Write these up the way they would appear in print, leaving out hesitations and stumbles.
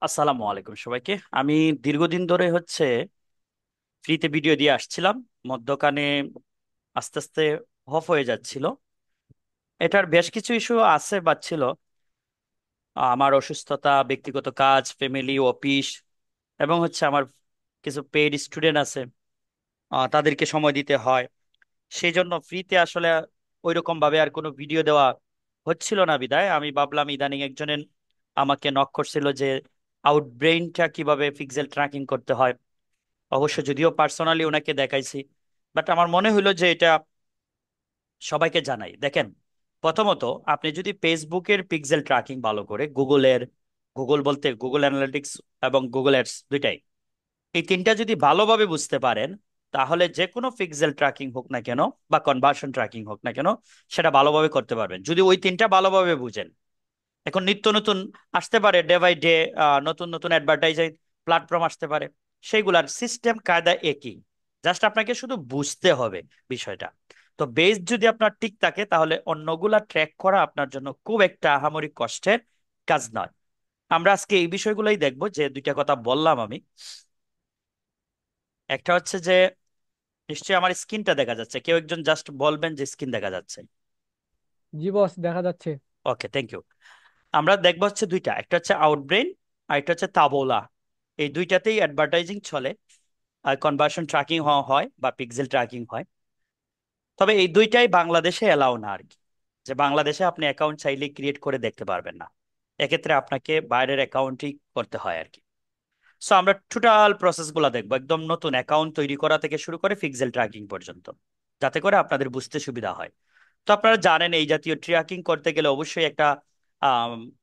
আসসালামু আলাইকুম সবাইকে। আমি দীর্ঘদিন ধরে ফ্রিতে ভিডিও দিয়ে আসছিলাম। মধ্যখানে আস্তে আস্তে অফ হয়ে যাচ্ছিল। এটার বেশ কিছু ইস্যু আছে বা ছিল। আমার অসুস্থতা, ব্যক্তিগত কাজ, ফ্যামিলি, অফিস এবং আমার কিছু পেইড স্টুডেন্ট আছে, তাদেরকে সময় দিতে হয়। সেই জন্য ফ্রিতে আসলে ওইরকম ভাবে আর কোনো ভিডিও দেওয়া হচ্ছিল না। বিদায় আমি ভাবলাম ইদানিং একজনের আমাকে নক করছিল যে আউটব্রেইনটা কিভাবে পিক্সেল ট্র্যাকিং করতে হয়। অবশ্য যদিও পার্সোনালি ওনাকে দেখাইছি, বাট আমার মনে হলো যে এটা সবাইকে জানাই। দেখেন, প্রথমত আপনি যদি ফেসবুকের পিক্সেল ট্র্যাকিং ভালো করে গুগল বলতে গুগল অ্যানালিটিক্স এবং গুগল অ্যাডস দুইটাই, এই তিনটা যদি ভালোভাবে বুঝতে পারেন, তাহলে যে কোনো পিক্সেল ট্র্যাকিং হোক না কেন বা কনভার্সন ট্র্যাকিং হোক না কেন, সেটা ভালোভাবে করতে পারবেন যদি ওই তিনটা ভালোভাবে বুঝেন। এখন নিত্য নতুন আসতে পারে, ডে বাই ডে নতুন নতুন অ্যাডভার্টাইজিং প্ল্যাটফর্ম আসতে পারে। সেইগুলার সিস্টেম কায়দা একই, জাস্ট আপনাকে শুধু বুঝতে হবে বিষয়টা। তো বেস যদি আপনার ঠিক থাকে, তাহলে অন্যগুলা ট্র্যাক করা আপনার জন্য খুব একটা আহামরি কষ্টের কাজ নয়। আমরা আজকে এই বিষয়গুলোই দেখবো, যে দুইটা কথা বললাম আমি। একটা হচ্ছে যে, নিশ্চয়ই আমার স্ক্রিনটা দেখা যাচ্ছে, কেউ একজন জাস্ট বলবেন যে স্ক্রিন দেখা যাচ্ছে। জি বস, দেখা যাচ্ছে। ওকে, থ্যাংক ইউ। আমরা দেখবো হচ্ছে দুইটা, একটা হচ্ছে আউটব্রেন আর একটা হচ্ছে তাবোলা। এই দুইটাতেই অ্যাডভার্টাইজিং চলে, আর কনভার্সন ট্র্যাকিং হয় বা পিক্সেল ট্র্যাকিং হয়। তবে এই দুইটাই বাংলাদেশে এলাও না আর কি, যে বাংলাদেশে আপনি অ্যাকাউন্ট চাইলে ক্রিয়েট করে দেখতে পারবেন না। এক্ষেত্রে আপনাকে বাইরের অ্যাকাউন্টই করতে হয় আর কি। সো আমরা টোটাল প্রসেস গুলা দেখবো, একদম নতুন অ্যাকাউন্ট তৈরি করা থেকে শুরু করে পিক্সেল ট্র্যাকিং পর্যন্ত, যাতে করে আপনাদের বুঝতে সুবিধা হয়। তো আপনারা জানেন, এই জাতীয় ট্র্যাকিং করতে গেলে অবশ্যই একটা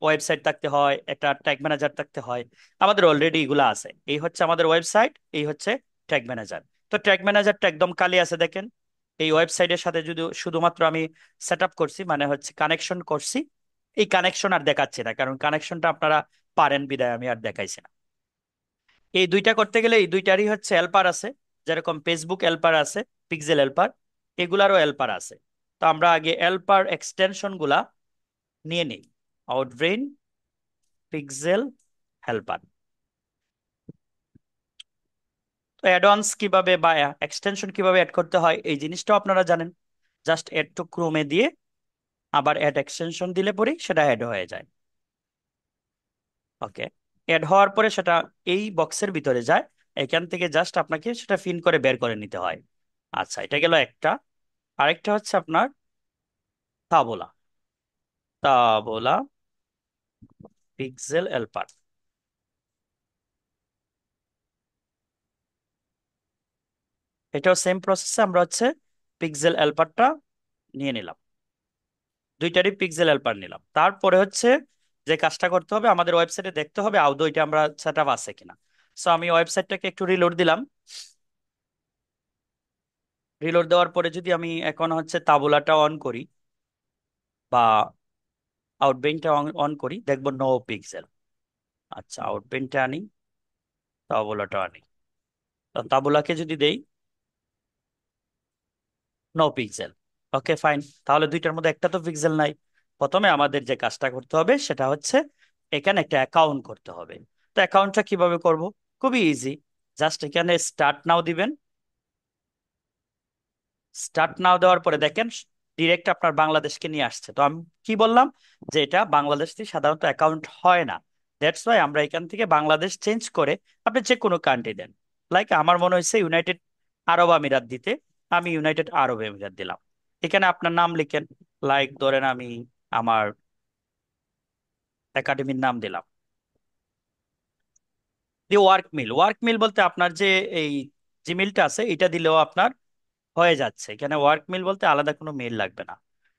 ওয়েবসাইট থাকতে হয়, একটা ট্যাগ ম্যানেজার থাকতে হয়। আমাদের অলরেডি এগুলো আছে। এই হচ্ছে আমাদের ওয়েবসাইট, এই হচ্ছে ট্যাগ ম্যানেজার। তো ট্যাগ ম্যানেজারটা একদম খালি আছে, দেখেন। এই ওয়েবসাইটের সাথে যদি শুধুমাত্র আমি সেট আপ করছি, মানে হচ্ছে কানেকশন করছি, এই কানেকশন আর দেখাচ্ছি না, কারণ কানেকশনটা আপনারা পারেন বিদায় আমি আর দেখাইছি না। এই দুইটা করতে গেলে এই দুইটারই হচ্ছে হেল্পার আছে, যেরকম ফেসবুক হেল্পার আছে, পিক্সেল হেল্পার, এগুলারও হেল্পার আছে। তো আমরা আগে হেল্পার এক্সটেনশন গুলা নিয়ে নিই। আউটব্রেইন, পিক্সেল, হেল্পার। তো অ্যাডভান্স কিভাবে বা এক্সটেনশন কিভাবে অ্যাড করতে হয়, এই জিনিসটাও আপনারা জানেন। জাস্ট অ্যাড টু ক্রোমে দিয়ে আবার অ্যাড এক্সটেনশন দিলে পরেই সেটা অ্যাড হয়ে যায়। ওকে, অ্যাড হওয়ার পরে সেটা এই বক্সের ভিতরে যায়। এখান থেকে জাস্ট আপনাকে সেটা ফিন করে বের করে নিতে হয়। আচ্ছা, এটা গেল একটা। আরেকটা হচ্ছে আপনার তাবোলা। তাবোলা, পিক্সেল, হেল্পার। এটাও সেম প্রসেসে আমরা পিক্সেল হেল্পারটা নিয়ে নিলাম। দুইটারই পিক্সেল হেল্পার নিলাম। তারপরে যে কাজটা করতে হবে, আমাদের ওয়েবসাইটে দেখতে হবে আদৌ এটা আমরা সেট আপ আছে কিনা। সো আমি ওয়েবসাইটটাকে একটু রিলোড দিলাম। রিলোড দেওয়ার পরে যদি আমি এখন তাবুলাটা অন করি বা আউটবেইনটা অন করি, দেখবো নো পিক্সেল। আচ্ছা, আউটবেইনটা আনি, তাবুলাটা আনি। তো তাবুলাকে যদি দেই, নো পিক্সেল। ওকে, ফাইন। তাহলে দুইটার মধ্যে একটা তো পিক্সেল নাই। প্রথমে আমাদের যে কাজটা করতে হবে সেটা এখানে একটা অ্যাকাউন্ট করতে হবে। তো অ্যাকাউন্টটা কিভাবে করব? খুবই ইজি। জাস্ট এখানে স্টার্ট নাও দিবেন। স্টার্ট নাও দেওয়ার পরে দেখেন, ডিরেক্ট আপনার বাংলাদেশকে নিয়ে আসছে। তো আমি কি বললাম, যে এটা বাংলাদেশ থেকে সাধারণত অ্যাকাউন্ট হয় না। দ্যাটস ওয়াই আমরা এখান থেকে বাংলাদেশ চেঞ্জ করে আপনি যে কোনো কান্ট্রি দেন। লাইক আমার মনে হয়েছে ইউনাইটেড আরব আমিরাত দিতে, আমি ইউনাইটেড আরব আমিরাত দিলাম। এখানে আপনার নাম লিখেন। লাইক ধরেন আমি আমার একাডেমির নাম দিলাম, দিয়ে ওয়ার্ক মিল। ওয়ার্ক মিল বলতে আপনার যে এই জিমেলটা আছে, এটা দিলেও আপনার হয়ে যাচ্ছে। এখানে ওয়ার্ক মিল বলতে আলাদা কোনো মেল লাগবে না।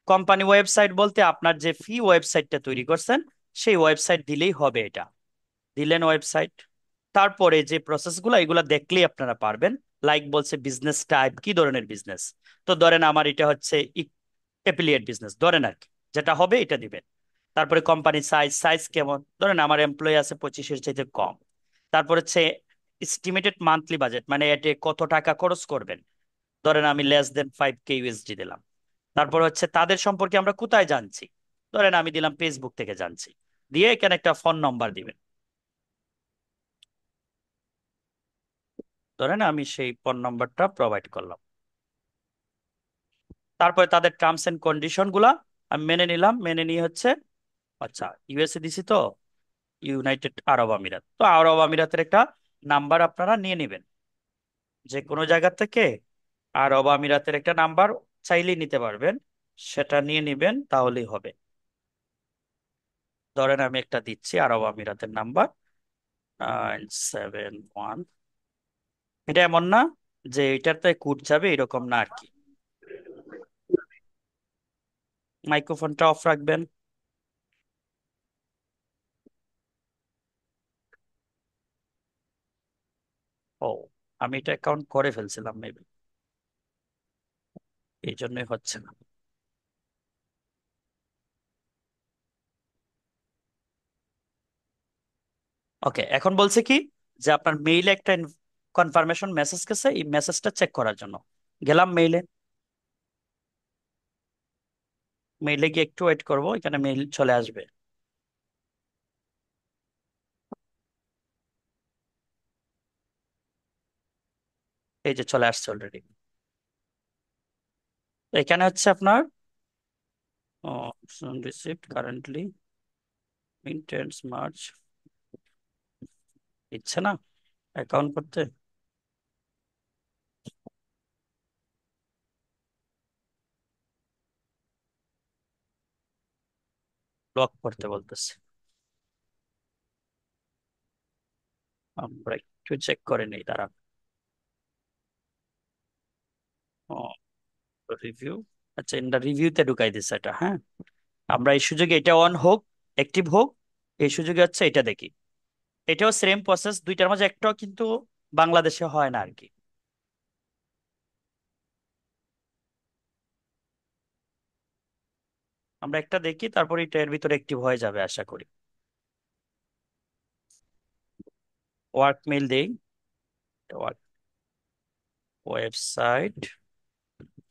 কোম্পানি ওয়েবসাইট বলতে আপনার যে ফ্রি ওয়েবসাইটটা তৈরি করছেন, সেই ওয়েবসাইট দিলেই হবে। এটা দিলেন ওয়েবসাইট। তারপরে যে প্রসেসগুলো, এগুলা দেখলেই আপনারা পারবেন। লাইক বলছে বিজনেস টাইপ, কি ধরনের বিজনেস। তো ধরেন আমার এটা এফিলিয়েট বিজনেস ধরেন আর কি, যেটা হবে এটা দিবেন। তারপরে কোম্পানি সাইজ, সাইজ কেমন, ধরেন আমার এমপ্লয়ি আছে 25-এর চাইতে কম। তারপর এস্টিমেটেড মান্থলি বাজেট, মানে এতে কত টাকা খরচ করবেন। ধরেন আমি less than 5K USD দিলাম। তারপর তাদের সম্পর্কে আমরা কোথায় জানছি, ধরেন আমি দিলাম ফেসবুক থেকে জানছি। দিয়ে এখানে একটা ফোন নাম্বার দিবেন। ধরেন আমি সেই ফোন নাম্বারটা প্রোভাইড করলাম। তারপরে তাদের টার্মস এন্ড কন্ডিশন গুলা আমি মেনে নিলাম, মেনে নিয়ে হচ্ছে আচ্ছা ইউএসএ দিছি তো, ইউনাইটেড আরব আমিরাত, তো আরব আমিরাতের একটা নাম্বার আপনারা নিয়ে নেবেন যে কোনো জায়গা থেকে। আরব আমিরাতের একটা নাম্বার চাইলেই নিতে পারবেন, সেটা নিয়ে নিবেন তাহলেই হবে। ধরেন আমি একটা দিচ্ছি আরব আমিরাতের নাম্বার 971। এটা এমন না যে এটাতে কোড যাবে, এরকম না আর কি। মাইক্রোফোনটা অফ রাখবেন। ও, আমি এটা অ্যাকাউন্ট করে ফেলছিলাম মেবি, এই জন্যই হচ্ছে না। ওকে, এখন বলছে কি যে আপনার মেইলে একটা কনফার্মেশন মেসেজ গেছে, এই মেসেজটা চেক করার জন্য গেলাম মেইলে। মেইলে গিয়ে একটু ওয়েট করব, এখানে মেইল চলে আসবে। এই যে চলে আসছে অলরেডি। এখানে হচ্ছে আপনার রিসিভড কারেন্টলি ইন্টেন্স মার্চ, ইচ্ছে না অ্যাকাউন্ট করতে। লক করতে বলতেছে, আমরা একটু চেক করে নিই তারা। রিভিউ, আচ্ছা ইন রিভিউতে ঢুকাই দিচ্ছে এটা, হ্যাঁ। আমরা এই সুযোগে এটা অন হোক, অ্যাক্টিভ হোক, এই সুযোগে হচ্ছে এটা দেখি। এটাও সেম প্রসেস, দুইটার মাঝে একটাও কিন্তু বাংলাদেশে হয় না আর কি। আমরা একটা দেখি, তারপর এটা এর ভিতরে অ্যাক্টিভ হয়ে যাবে আশা করি। ওয়ার্ক মেইল দেই, ওয়ার্ক ওয়েবসাইট,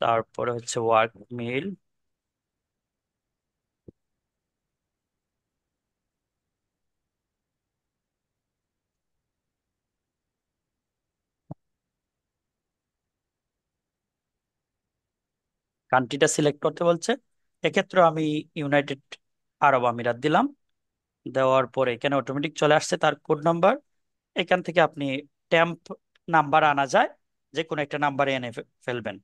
তারপরে হচ্ছে ওয়ার্ক মেইল। কান্ট্রিটা সিলেক্ট করতে বলছে, এক্ষেত্রে আমি ইউনাইটেড আরব আমিরাত দিলাম। দেওয়ার পরে এখানে অটোমেটিক চলে আসছে তার কোড নাম্বার। এখান থেকে আপনি ট্যাম্প নাম্বার আনা যায়, যে কোনো একটা নাম্বারে এনে ফেলবেন।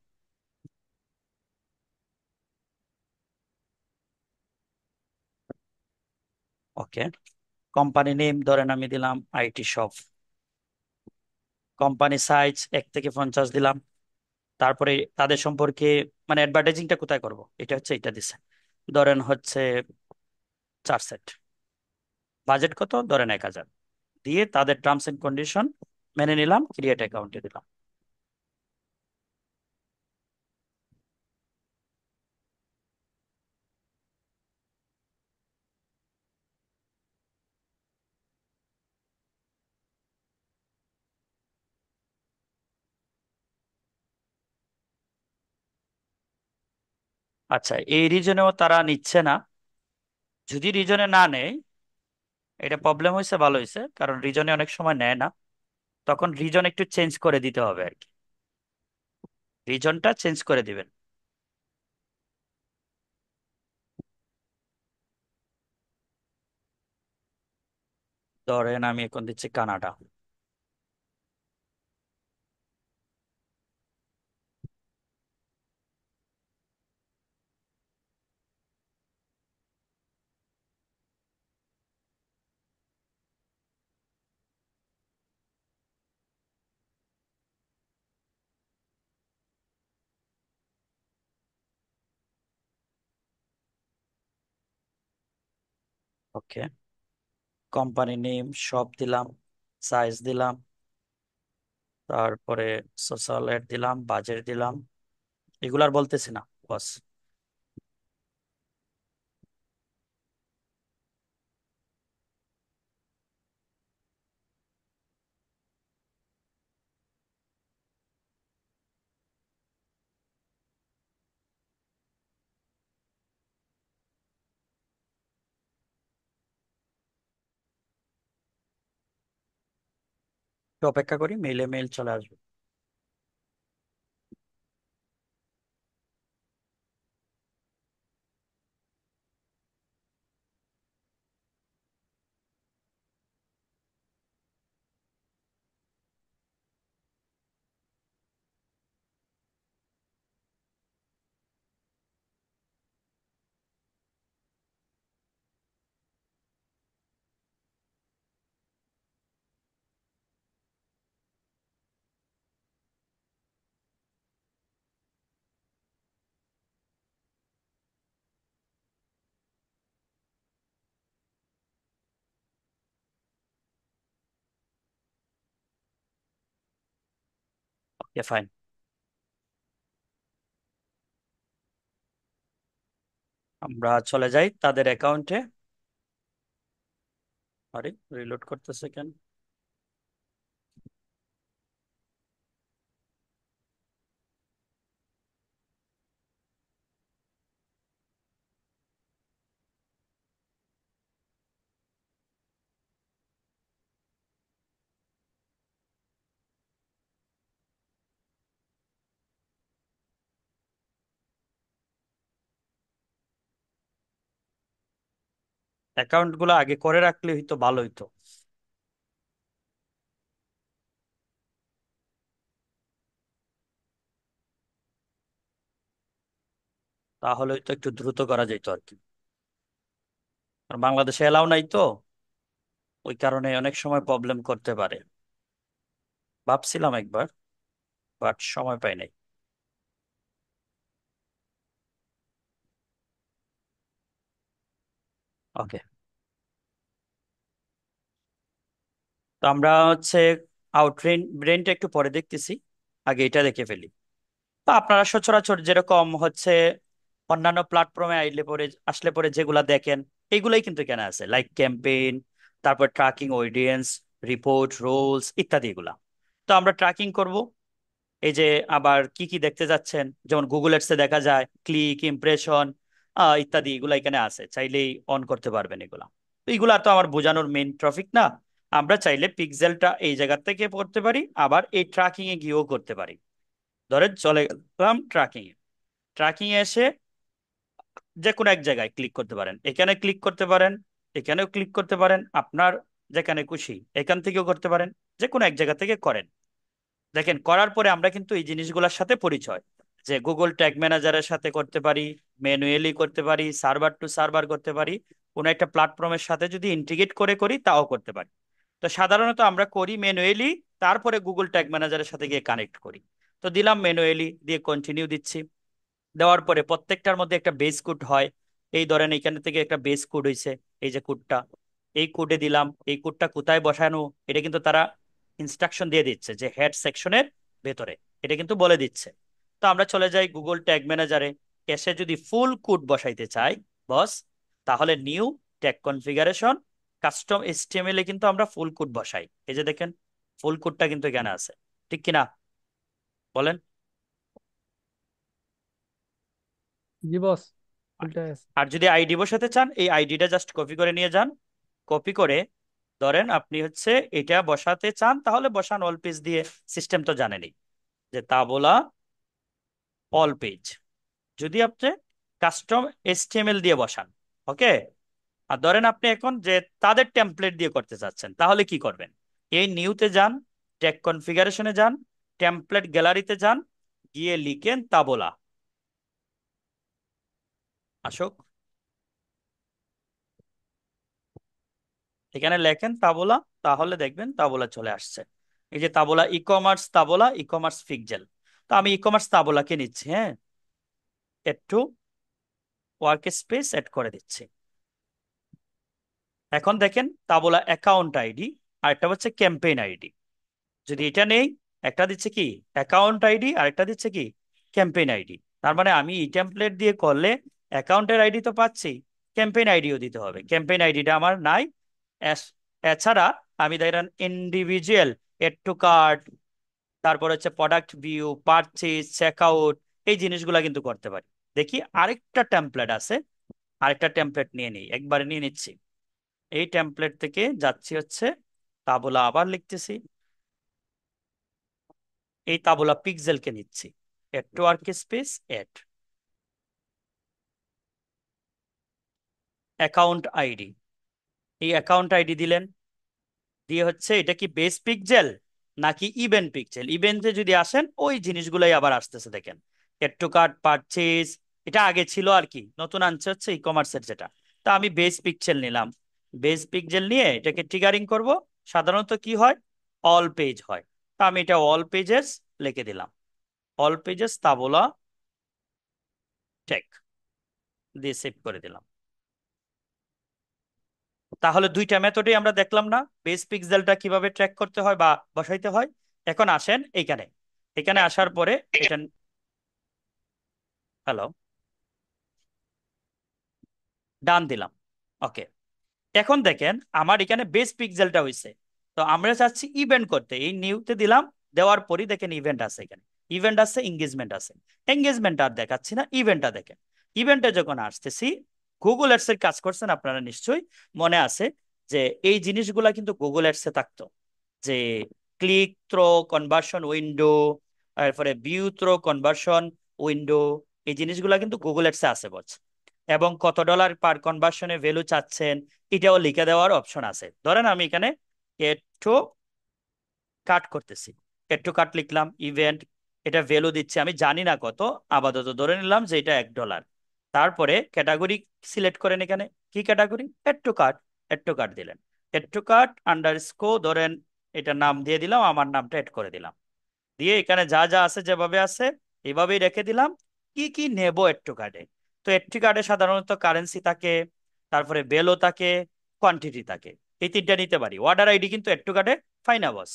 ওকে, কোম্পানি নেম ধরেন আমি দিলাম আইটি শপ। কোম্পানি সাইজ 1 থেকে 50 দিলাম। তারপরে তাদের সম্পর্কে মানে অ্যাডভার্টাইজিংটা কোথায় করব, এটা হচ্ছে এটা দিছে। ধরেন হচ্ছে 4 সেট, বাজেট কত ধরেন 1000, দিয়ে তাদের টার্মস এন্ড কন্ডিশন মেনে নিলাম, ক্রিয়েট অ্যাকাউন্টে দিলাম। আচ্ছা, এই রিজনেও তারা নিচ্ছে না। যদি রিজনে না নেয়, এটা প্রবলেম হয়েছে, ভালো হয়েছে, কারণ রিজনে অনেক সময় নেয় না। তখন রিজন একটু চেঞ্জ করে দিতে হবে আর কি, রিজনটা চেঞ্জ করে দিবেন। ধরেন আমি এখন দিচ্ছি কানাডা। ওকে, কোম্পানি নেম সব দিলাম, সাইজ দিলাম, তারপরে সোশ্যাল এড দিলাম, বাজেট দিলাম, এগুলার বলতেছি না বস। অপেক্ষা করি, মেইলে মেইল চলে আসবে। ওকে, ফাইন। আমরা চলে যাই তাদের অ্যাকাউন্টে। আরে, রিলোড করতেছে কেন? অ্যাকাউন্ট গুলো আগে করে রাখলে হয়তো ভালো হইতো। তাহলে হয়তো একটু দ্রুত করা যেত আর কি। আর বাংলাদেশে এলাও নাই তো, ওই কারণে অনেক সময় প্রবলেম করতে পারে। ভাবছিলাম একবার, বাট সময় পাই নাই। ওকে। তো আমরা হচ্ছে আউটরেন ব্রেনটা একটু পরে দেখতেছি, আগে এটা দেখে ফেলি। তো আপনারা সচরাচর যেরকম হচ্ছে অন্যান্য প্ল্যাটফর্মে আইলে পরে আসলে পরে যেগুলা দেখেন, এইগুলাই কিন্তু এখানে আছে, লাইক ক্যাম্পেইন, তারপর ট্র্যাকিং অডিয়েন্স, রিপোর্ট, রোলস ইত্যাদি এগুলা। তো আমরা ট্র্যাকিং করব। এই যে আবার কি কি দেখতে যাচ্ছেন, যেমন গুগল এডসে দেখা যায় ক্লিক, ইমপ্রেশন ইত্যাদি, এগুলা এখানে আছে, চাইলেই অন করতে পারবেন এগুলা। তো এগুলা তো আমার বোঝানোর মেইন ট্রফিক না। আমরা চাইলে পিক্সেলটা এই জায়গা থেকে করতে পারি, আবার এই ট্র্যাকিং এ গিয়েও করতে পারি। ধরেন চলে গেলাম ট্র্যাকিং এ। ট্র্যাকিং এ এসে যে কোনো এক জায়গায় ক্লিক করতে পারেন, এখানে ক্লিক করতে পারেন, এখানেও ক্লিক করতে পারেন, আপনার যেখানে খুশি এখান থেকেও করতে পারেন। যে কোনো এক জায়গা থেকে করেন। দেখেন, করার পরে আমরা কিন্তু এই জিনিসগুলোর সাথে পরিচয়, যে গুগল ট্যাগ ম্যানেজারের সাথে করতে পারি, ম্যানুয়ালি করতে পারি, সার্ভার টু সার্ভার করতে পারি, কোনো একটা প্ল্যাটফর্মের সাথে যদি ইন্টিগ্রেট করে করি তাও করতে পারি। তো সাধারণত আমরা করি ম্যানুয়ালি, তারপরে গুগল ট্যাগ ম্যানেজারের সাথে গিয়ে কানেক্ট করি। তো দিলাম ম্যানুয়ালি, দিয়ে কন্টিনিউ দিচ্ছি। দেওয়ার পরে প্রত্যেকটার মধ্যে একটা বেস কোড হয়। এই ধরেন এখানে থেকে একটা বেস কোড হয়েছে, এই যে কোডটা, এই কোডে দিলাম। এই কোডটা কোথায় বসানো, এটা কিন্তু তারা ইনস্ট্রাকশন দিয়ে দিচ্ছে, যে হেড সেকশনের ভেতরে, এটা কিন্তু বলে দিচ্ছে। তো আমরা চলে যাই গুগল ট্যাগ ম্যানেজারে। এসে যদি ফুল কোড বসাইতে চাই বস, তাহলে new tag configuration, custom HTML এ কিন্তু আমরা ফুল কোড বসাই। এই যে দেখেন, ফুল কোডটা কিন্তু এখানে আছে, ঠিক কিনা বলেন? জি বস, আর উল্টায় আছে। আর যদি আইডি বসাতে চান, এই আইডিটা জাস্ট কপি করে নিয়ে যান। কপি করে ধরেন আপনি হচ্ছে এটা বসাতে চান, তাহলে বসান অল পেজ দিয়ে। সিস্টেম তো জানেনই, যে তা বলা অল পেজ। যদি আপনি কাস্টম এইচটিএমএল দিয়ে বসান, ওকে। আর ধরেন আপনি এখন যে তাদের টেমপ্লেট দিয়ে করতে চাচ্ছেন, তাহলে কি করবেন? এই নিউতে যান, ট্যাগ কনফিগারেশনে যান, টেমপ্লেট গ্যালারিতে যান, গিয়ে লিখেন তাবোলা। আসুক, এখানে লেখেন তাবোলা, তাহলে দেখবেন তাবোলা চলে আসছে। এই যে Taboola, e commerce Taboola, e commerce pixel. তো আমি ই কমার্স তাবোলাকে নিচ্ছি, হ্যাঁ, একটু ওয়ার্ক স্পেস এড করে দিচ্ছি। এখন দেখেন তাবোলা অ্যাকাউন্ট আইডি, আর একটা হচ্ছে ক্যাম্পেইন আইডি। যদি এটা নেই, একটা দিচ্ছে কি অ্যাকাউন্ট আইডি, আর একটা দিচ্ছে কি ক্যাম্পেইন আইডি। তার মানে আমি ই টেমপ্লেট দিয়ে করলে অ্যাকাউন্টের আইডি তো পাচ্ছি, ক্যাম্পেইন আইডিও দিতে হবে। ক্যাম্পেইন আইডিটা আমার নাই। এছাড়া আমি দেখেন ইন্ডিভিজুয়াল, এড টু কার্ট, তারপর হচ্ছে প্রোডাক্ট ভিউ, পারচেজ, চেকআউট, এই জিনিসগুলা কিন্তু করতে পারি। দেখি আরেকটা টেমপ্লেট আছে, আরেকটা টেমপ্লেট নিয়ে নিই, একবারে নিয়ে নিচ্ছি। এই টেমপ্লেট থেকে যাচ্ছি হচ্ছে তাবলা, আবার লিখতেছি এই তাবুলা পিক্সেলকে নিচ্ছি। Add to workspace, add account ID. এই অ্যাকাউন্ট আইডি দিলেন, দিয়ে হচ্ছে এটা কি বেস পিক্সেল নাকি ইভেন্ট পিক্সেল। ইভেন্টে যদি আসেন ওই জিনিসগুলোই আবার আসতেছে দেখেন, এড টু কার্ট, পারচেজ, এটা আগে ছিল আর কি, নতুন আনছে হচ্ছে ই কমার্সের যেটা। তা আমি বেস পিক্সেল নিলাম। বেস পিক্সেল নিয়ে এটাকে ট্রিগারিং করব। সাধারণত কি হয়, অল পেজ হয়। তা আমি এটা অল পেজেস লিখে দিলাম, অল পেজেস তাবোলা টেক দিয়ে সেভ করে দিলাম। তাহলে দুইটা মেথডে আমরা দেখলাম না বেস পিক্সেলটা কিভাবে ট্র্যাক করতে হয় বা বসাইতে হয়। এখন আসেন এইখানে, এখানে আসার পরে এটা, হ্যালো, ডান দিলাম। ওকে, এখন দেখেন আমার এখানে বেস পিক্সেলটা হয়েছে। তো আমরা চাচ্ছি ইভেন্ট করতে, এই নিউতে দিলাম, দেওয়ার পরই দেখেন ইভেন্ট আছে এখানে, ইভেন্ট আছে, এঙ্গেজমেন্ট আছে। এঙ্গেজমেন্ট আর দেখাচ্ছি না, ইভেন্টটা দেখেন। ইভেন্টে যখন আসতেছি, গুগল অ্যাডস এর কাজ করছেন আপনারা নিশ্চয়ই, মনে আছে যে এই জিনিসগুলা কিন্তু গুগল অ্যাডসে থাকতো, যে ক্লিক থ্রো কনভার্সন উইন্ডো, তারপরে ভিউ থ্রো কনভার্সন উইন্ডো, এই জিনিসগুলা কিন্তু গুগল অ্যাডসে আছে বলছে। এবং কত ডলার পার কনভার্সনে ভ্যালু চাচ্ছেন এটাও লিখে দেওয়ার অপশন আছে। ধরেন আমি এখানে একটু কাট করতেছি, একটু কাট লিখলাম, ইভেন্ট, এটা ভ্যালু দিচ্ছে আমি জানি না কত, আপাতত ধরে নিলাম যে এটা $1। তারপরে ক্যাটাগরি সিলেক্ট করেন, এখানে কি ক্যাটাগরি, একটু কাট, একটু কাট দিলেন, একটু কাট আন্ডারস্কোর ধরেন এটা নাম দিয়ে দিলাম, আমার নামটা এড করে দিলাম, দিয়ে এখানে যা যা আছে যেভাবে আছে এইভাবেই রেখে দিলাম। কি কি নেব একটু কার্ডে, তো একটু কার্ডে সাধারণত কারেন্সি থাকে, তারপরে বেলও থাকে, কোয়ান্টিটি থাকে। এই তিনটা নিতে পারি। অর্ডার আইডি কিন্তু একটু কার্ডে ফাইনা বস,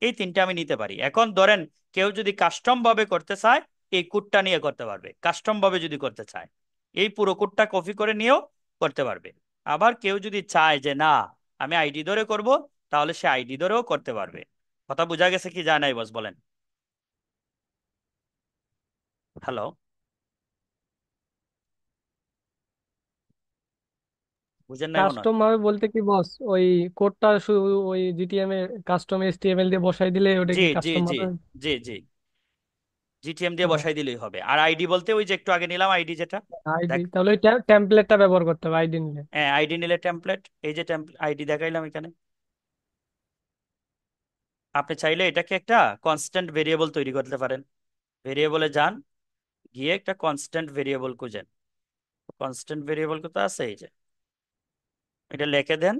এই তিনটা আমি নিতে পারি। এখন ধরেন কেউ যদি কাস্টম ভাবে করতে চায়, এই কোডটা নিয়ে করতে পারবে। কাস্টম ভাবে যদি করতে চায় এই পুরো কোডটা কপি করে নিয়েও করতে পারবে। আবার কেউ যদি চায় যে না আমি আইডি ধরে করব, তাহলে সে আইডি ধরেও করতে পারবে। কথা বোঝা গেছে কি যায় নাই বস, বলেন। হ্যালো, বুঝেন নাই মনে হয়। কাস্টম ভাবে বলতে কি বস, ওই কোডটা শুধু ওই জিটিএম এ কাস্টম এইচটিএমএল দিয়ে বসাই দিলে ওটা জি কি জি কাস্টম জি, ভাবে? জি জি, জিটিএম দিয়ে ও, বসাই দিলেই হবে। আর আইডি বলতে ওই যে একটু আগে নিলাম আইডি যেটা, আইডি দেখ, তাহলে ওই টেমপ্লেটটা ব্যবহার করতে হবে আইডি নিলে। হ্যাঁ আইডি নিলে টেমপ্লেট, এই যে আইডি দেখাইলাম এখানে। আপনি চাইলে এটাকে একটা কনস্ট্যান্ট ভেরিয়েবল তৈরি করতে পারেন। ভেরিয়েবলে যান, গিয়ে একটা কনস্ট্যান্ট ভেরিয়েবল খুঁজেন। কনস্ট্যান্ট ভেরিয়েবল কোথায় আছে, এই যে এটা লিখে দেন,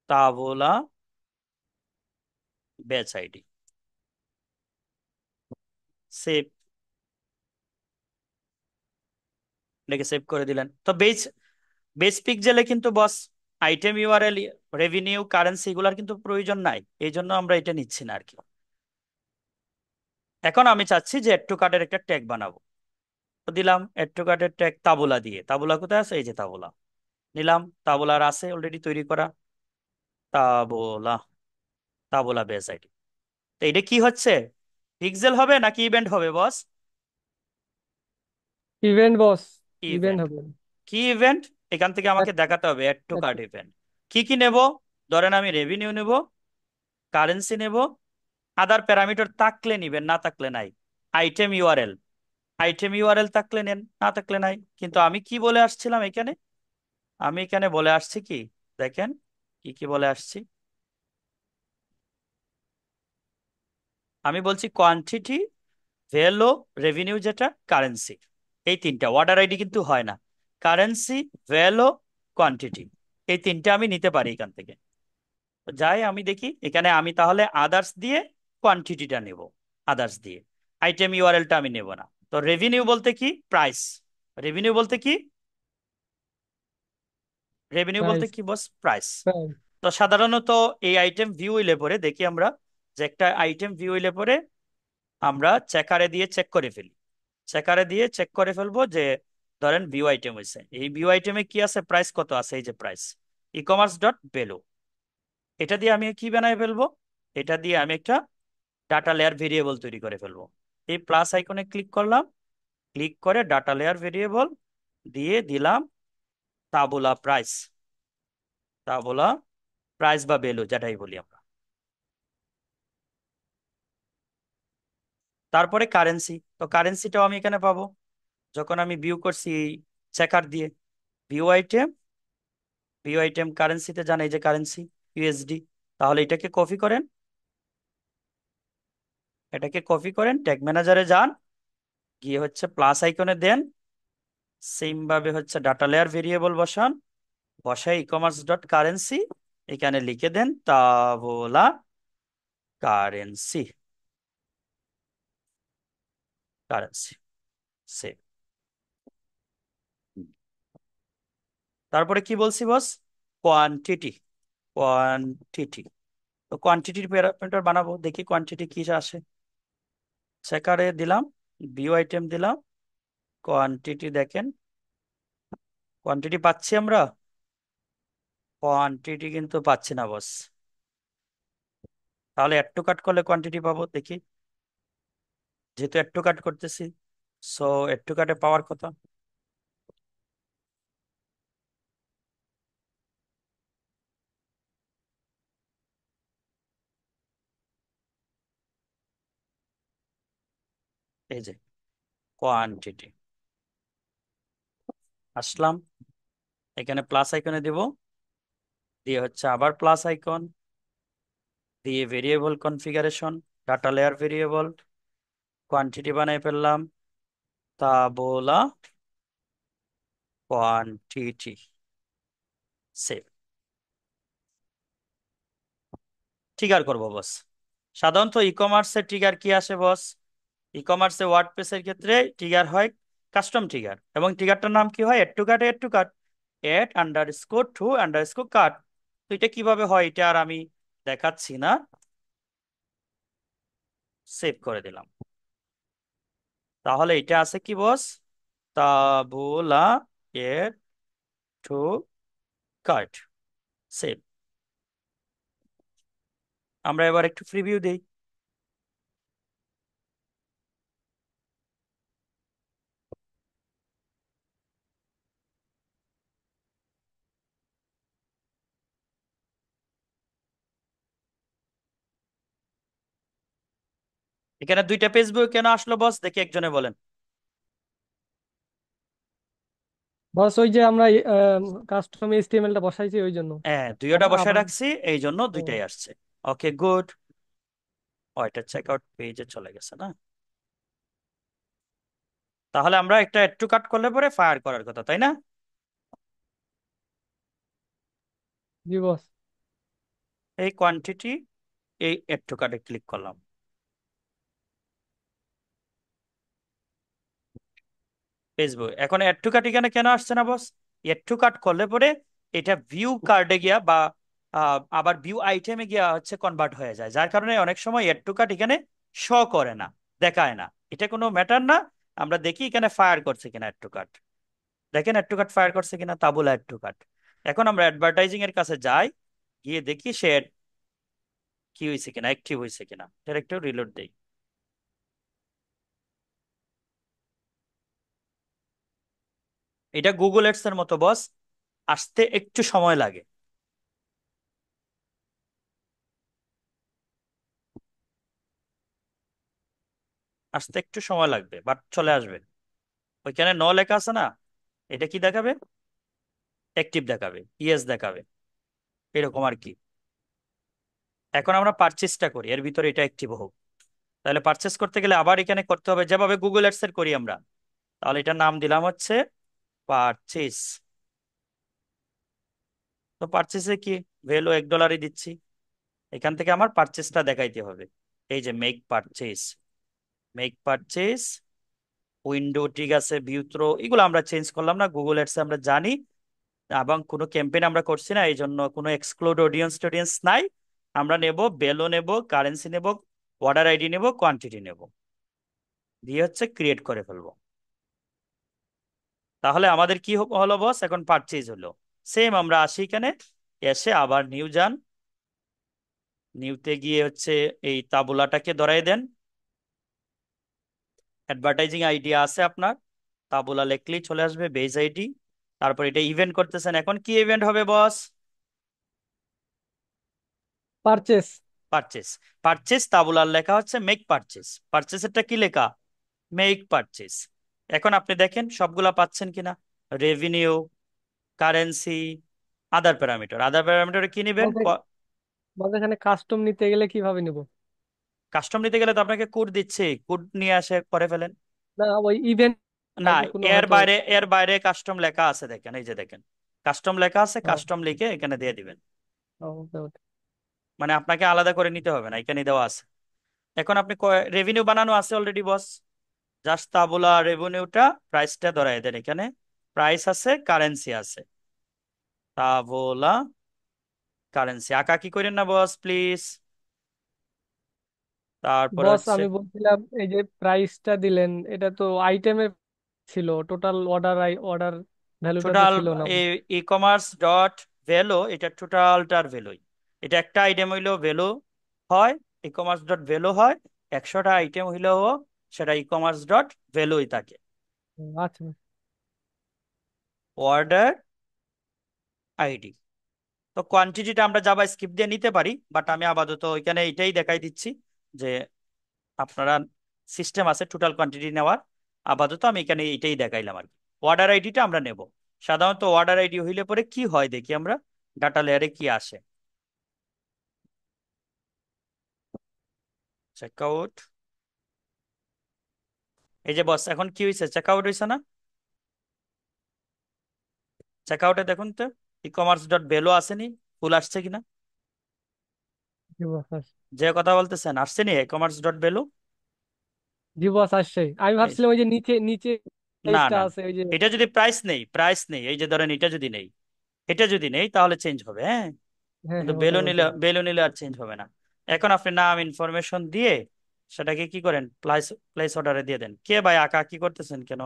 তাবোলা ব্যাচ আইডি, সেভ, লিখে সেভ করে দিলেন। তো বেস বেস পিক্সেলে কিন্তু বস আইটেম ইউআরএল, রেভিনিউ, কারেন্সি এগুলার কিন্তু প্রয়োজন নাই, এই জন্য আমরা এটা নিচ্ছি না আর কি। এখন আমি চাচ্ছি যে এড টু কার্টের একটা ট্যাগ বানাবো। তো দিলাম এড টু কার্টের ট্যাগ তাবুলা দিয়ে, তাবুলা কোথায় আছে, এই যে তাবুলা নিলাম, তাবুলার আছে অলরেডি তৈরি করা, তাবুলা, তাবুলা বেস আইডি। তো এটা কি হচ্ছে, পিক্সেল হবে নাকি ইভেন্ট হবে বস? ইভেন্ট বস, ইভেন্ট ইভেন্ট। হবে। কি ইভেন্ট, এখান থেকে আমাকে এক- দেখাতে হবে এড টু কার্ট এক- ইভেন্ট। কি কি নেব, ধরেন আমি রেভিনিউ নেব, কারেন্সি নেব, আদার প্যারামিটার থাকলে নিবেন, না থাকলে নাই। আইটেম ইউআরএল, আইটেম ইউআরএল থাকলে নেন, না থাকলে নাই। কিন্তু আমি কি বলে আসছিলাম এখানে, আমি এখানে বলে আসছি কি, দেখেন কি কি বলে আসছি। আমি বলছি কোয়ান্টিটি, ভ্যালু, রেভিনিউ যেটা, কারেন্সি, এই তিনটা। অর্ডার আইডি কিন্তু হয় না। কারেন্সি, ভ্যালু, কোয়ান্টিটি, এই তিনটা আমি নিতে পারি এখান থেকে। তো যাই আমি দেখি এখানে, আমি তাহলে আদার্স দিয়ে কোয়ান্টিটিটা নেব, আদার্স দিয়ে আইটেম ইউআরএলটা আমি নেব না। তো রেভিনিউ বলতে কি, প্রাইস, রেভিনিউ বলতে কি, রেভিনিউ বলতে প্রাইস, কি বস, প্রাইস। প্রাইস। তো সাধারণত এই আইটেম ভিউ হইলে পরে দেখি আমরা যে একটা আইটেম ভিউ হইলে পরে আমরা চেকারে দিয়ে চেক করে ফেলি। চেকারে দিয়ে চেক করে ফেলবো যে ধরেন ভিউ আইটেম হয়েছে, এই ভিউ আইটেমে কি আছে, প্রাইস কত আছে, এই যে price, e commerce dot value. এটা দিয়ে আমি কি বানাই ফেলবো, এটা দিয়ে আমি একটা ডাটা লেয়ার ভেরিয়েবল তৈরি করে ফেলবো। এই প্লাস আইকনে ক্লিক করলাম, ক্লিক করে ডাটা লেয়ার ভেরিয়েবল দিয়ে দিলাম তাবুলা প্রাইস, তাবুলা প্রাইস বা ভ্যালু যেটাই বলি আমরা। তারপরে কারেন্সি, তো কারেন্সিটাও আমি এখানে পাবো যখন আমি ভিউ করছি চেকার দিয়ে। ভিউ আইটেম, ভিউ আইটেম কারেন্সিতে জানাই যে কারেন্সি ইউএসডি। তাহলে এটাকে কপি করেন, এটাকে কপি করেন, ট্যাগ ম্যানেজারে যান, গিয়ে হচ্ছে প্লাস আইকনে দেন, সেম ভাবে হচ্ছে ডাটা লেয়ার ভেরিয়েবল বসান, বসাই ই কমার্স ডট কারেন্সি, এখানে লিখে দেন তাবোলা কারেন্সি, কারেন্সি সেভ। তারপরে কি বলছি বস? Quantity, quantity. তো কোয়ান্টিটির প্যারামিটার বানাবো, দেখি কোয়ান্টিটি কি আসে। চেকারে দিলাম, ভিউ আইটেম দিলাম, কোয়ান্টিটি দেখেন, কোয়ান্টিটি পাচ্ছি আমরা? কোয়ান্টিটি কিন্তু পাচ্ছি না বস। তাহলে অ্যাড টু কাট করলে কোয়ান্টিটি পাবো দেখি, যেহেতু অ্যাড টু কাট করতেছি, সো অ্যাড টু কাটে পাওয়ার কথা। এই যে কোয়ান্টিটি, আসলাম, এখানে প্লাস আইকনে দিব, দিয়ে হচ্ছে আবার প্লাস আইকন, দিয়ে variable configuration, data layer variable, quantity বানাই ফেললাম, তা বলা কোয়ান্টিটি সেভ। ট্রিগার করব বস। সাধারণত ই কমার্সে ট্রিগার কি আসে বস? ই কমার্সে ওয়ার্ডপ্রেসের ক্ষেত্রে ট্রিগার হয় কাস্টম ট্রিগার, এবং ট্রিগারটার নাম কি হয়? Add to cart, add to cart, add underscore to underscore cart. তো এটা কিভাবে হয় এটা আর আমি দেখাচ্ছি না, সেভ করে দিলাম। তাহলে এটা আছে কি বস? তাবুলা এড টু কাট সেভ। আমরা এবার একটু প্রিভিউ দিই। এখানে দুইটা পেজ বই কেন আসলো বস, দেখি একজনে বলেন। বস ওই যে আমরা কাস্টম এইচটিএমএলটা বসাইছি ওই জন্য। হ্যাঁ, দুইটা বসায় আবার রাখছি, এই জন্য দুইটাই আসছে। Okay good. ও, এটা চেক আউট পেজে চলে গেছে না? তাহলে আমরা একটা একটু কাট করলে পরে ফায়ার করার কথা, তাই না? জি বস। এই কোয়ান্টিটি, এই একটু কাটে ক্লিক করলাম। ফেসবুক এখন এড টু কাট এখানে কেন আসছে না বস? এড টু কাট করলে পরে এটা ভিউ কার্ডে গিয়া বা আবার ভিউ আইটেমে গিয়া হচ্ছে কনভার্ট হয়ে যায়, যার কারণে অনেক সময় এড টু কাট এখানে শো করে না, দেখায় না। এটা কোনো ম্যাটার না, আমরা দেখি এখানে ফায়ার করছে কিনা এড টু কাট। দেখেন এড টু কাট ফায়ার করছে কিনা, তাবুলা এড টু কাট। এখন আমরা অ্যাডভার্টাইজিং এর কাছে যাই, গিয়ে দেখি সে কি হয়েছে কিনা, অ্যাক্টিভ হয়েছে কিনা। এর একটু রিলোড দেই। এটা গুগল এডস এর মতো বস, আসতে একটু সময় লাগে, আসতে একটু সময় লাগবে, বাট চলে আসবে। ওইখানে ন লেখা আছে না, এটা কি দেখাবে? অ্যাক্টিভ দেখাবে, ইয়েস দেখাবে, এরকম আর কি। এখন আমরা পারচেসটা করি, এর ভিতরে এটা অ্যাক্টিভ হোক। তাহলে পারচেস করতে গেলে আবার এখানে করতে হবে যেভাবে গুগল অ্যাডস এর করি আমরা। তাহলে এটার নাম দিলাম হচ্ছে পারচেস। তো পারচেসে কি ভ্যালু $1 দিচ্ছি, এখান থেকে আমার পারচেসটা দেখাইতে হবে। এই যে make purchase, make purchase, window ঠিক আছে, ভিউ থ্রো, এগুলো আমরা চেঞ্জ করলাম না, গুগল অ্যাডস আমরা জানি। এবং কোনো ক্যাম্পেইন আমরা করছি না, এই জন্য কোনো এক্সক্লুড অডিয়েন্স টডিয়েন্স নাই। আমরা নেব বেলো, নেব কারেন্সি, নেব অর্ডার আইডি, নেব কোয়ান্টিটি, নেব, দিয়ে হচ্ছে ক্রিয়েট করে ফেলবো। তাহলে আমাদের কি হলো বস? এখন পারচেজ হলো। সেম আমরা আসি এখানে, এসে আবার নিউ যান, নিউতে গিয়ে হচ্ছে এই তাবুলাটাকে ধরাই দেন। অ্যাডভার্টাইজিং আইডিয়া আছে আপনার, তাবুলা লিখলেই চলে আসবে বেজ আইডি। তারপর এটা ইভেন্ট করতেছেন, এখন কি ইভেন্ট হবে বস? পারচেস। পারচেস। পারচেস তাবুলার লেখা হচ্ছে মেক পারচেস, পারচেসেরটা কি লেখা? Make purchase. এখন আপনি দেখেন সবগুলা পাচ্ছেন কিনা। রেভিনিউ, কারেন্সি, আদার প্যারামিটার। আদার প্যারামিটারে কি নিবেন? বলতে বলতে এখানে কাস্টম নিতে গেলে কিভাবে নিব? কাস্টম নিতে গেলে তো আপনাকে কোড দিচ্ছে, কোড নিয়ে আসে করে ফেলেন। না, ওই ইভেন্ট না, কোনো এর হয়তো। বাইরে, এর বাইরে কাস্টম লেখা আছে, দেখেন এই যে দেখেন, কাস্টম লেখা আছে, ও, কাস্টম লিখে এখানে দিয়ে দিবেন। ওকে, ওকে। মানে আপনাকে আলাদা করে নিতে হবে না, এখানে দেওয়া আছে। এখন আপনি রেভিনিউ বানানো আছে অলরেডি বস, জাস্ট তাবুলা রেভিনিউটা, প্রাইসটা ধরাই দেন এখানে। প্রাইস আছে, কারেন্সি আছে, তাবুলা কারেন্সি। আঁকা কি করেন না বস প্লিজ। তারপরে বস, হচ্ছে আমি বলছিলাম এই যে প্রাইসটা দিলেন, এটা তো আইটেমের ছিল, টোটাল অর্ডার অর্ডার ভ্যালুটা তো টোটাল ছিল না। ই কমার্স ডট ভ্যালু, এটা টোটালটার ভ্যালুই। এটা একটা আইটেম হইলেও ভ্যালু হয়, ই কমার্স ডট ভ্যালু হয়। 100টা আইটেম হইলেও সেটা ই কমার্স ডট ভ্যালুই থাকে। আচ্ছা। Order ID. তো কোয়ান্টিটিটা আমরা জাভা স্ক্রিপ্ট দিয়ে নিতে পারি, বাট আমি আপাতত এখানে এটাই দেখাই দিচ্ছি যে আপনারা সিস্টেম আছে টোটাল কোয়ান্টিটি নেওয়ার। আপাতত আমি এখানে এটাই দেখাইলাম আর কি। অর্ডার আইডিটা আমরা নেব। সাধারণত অর্ডার আইডি হইলে পরে কি হয় দেখি আমরা, ডাটা লেয়ারে কি আসে। চেকআউট। এই যে বস, এখন কি হয়েছে? চেকআউট হয়েছে না? চেকআউটে দেখুন তো ই কমার্স ডট ভ্যালু আসেনি, ফুল আসছে কিনা। জি বস। যে কথা বলতেছেন আসছেনি ই কমার্স ডট ভ্যালু? জি বস, আসছে। আমি ভাবছিলাম ওই যে নিচে নিচে না পেজটা না না। আছে ওই যে। এটা যদি প্রাইস নেই, প্রাইস নেই, এই যে ধরেন এটা যদি নেই, এটা যদি নেই তাহলে চেঞ্জ হবে, হ্যাঁ। হ্যাঁ, কিন্তু হ্যাঁ, ওটাই বেলুন নিলে, বলছিলাম। বেলুন নিলে আর চেঞ্জ হবে না। এখন আপনি নাম ইনফরমেশন দিয়ে সেটাকে কি করেন, প্লেস, প্লেস অর্ডারে দিয়ে দেন। কে ভাই আঁকা কি করতেছেন কেন?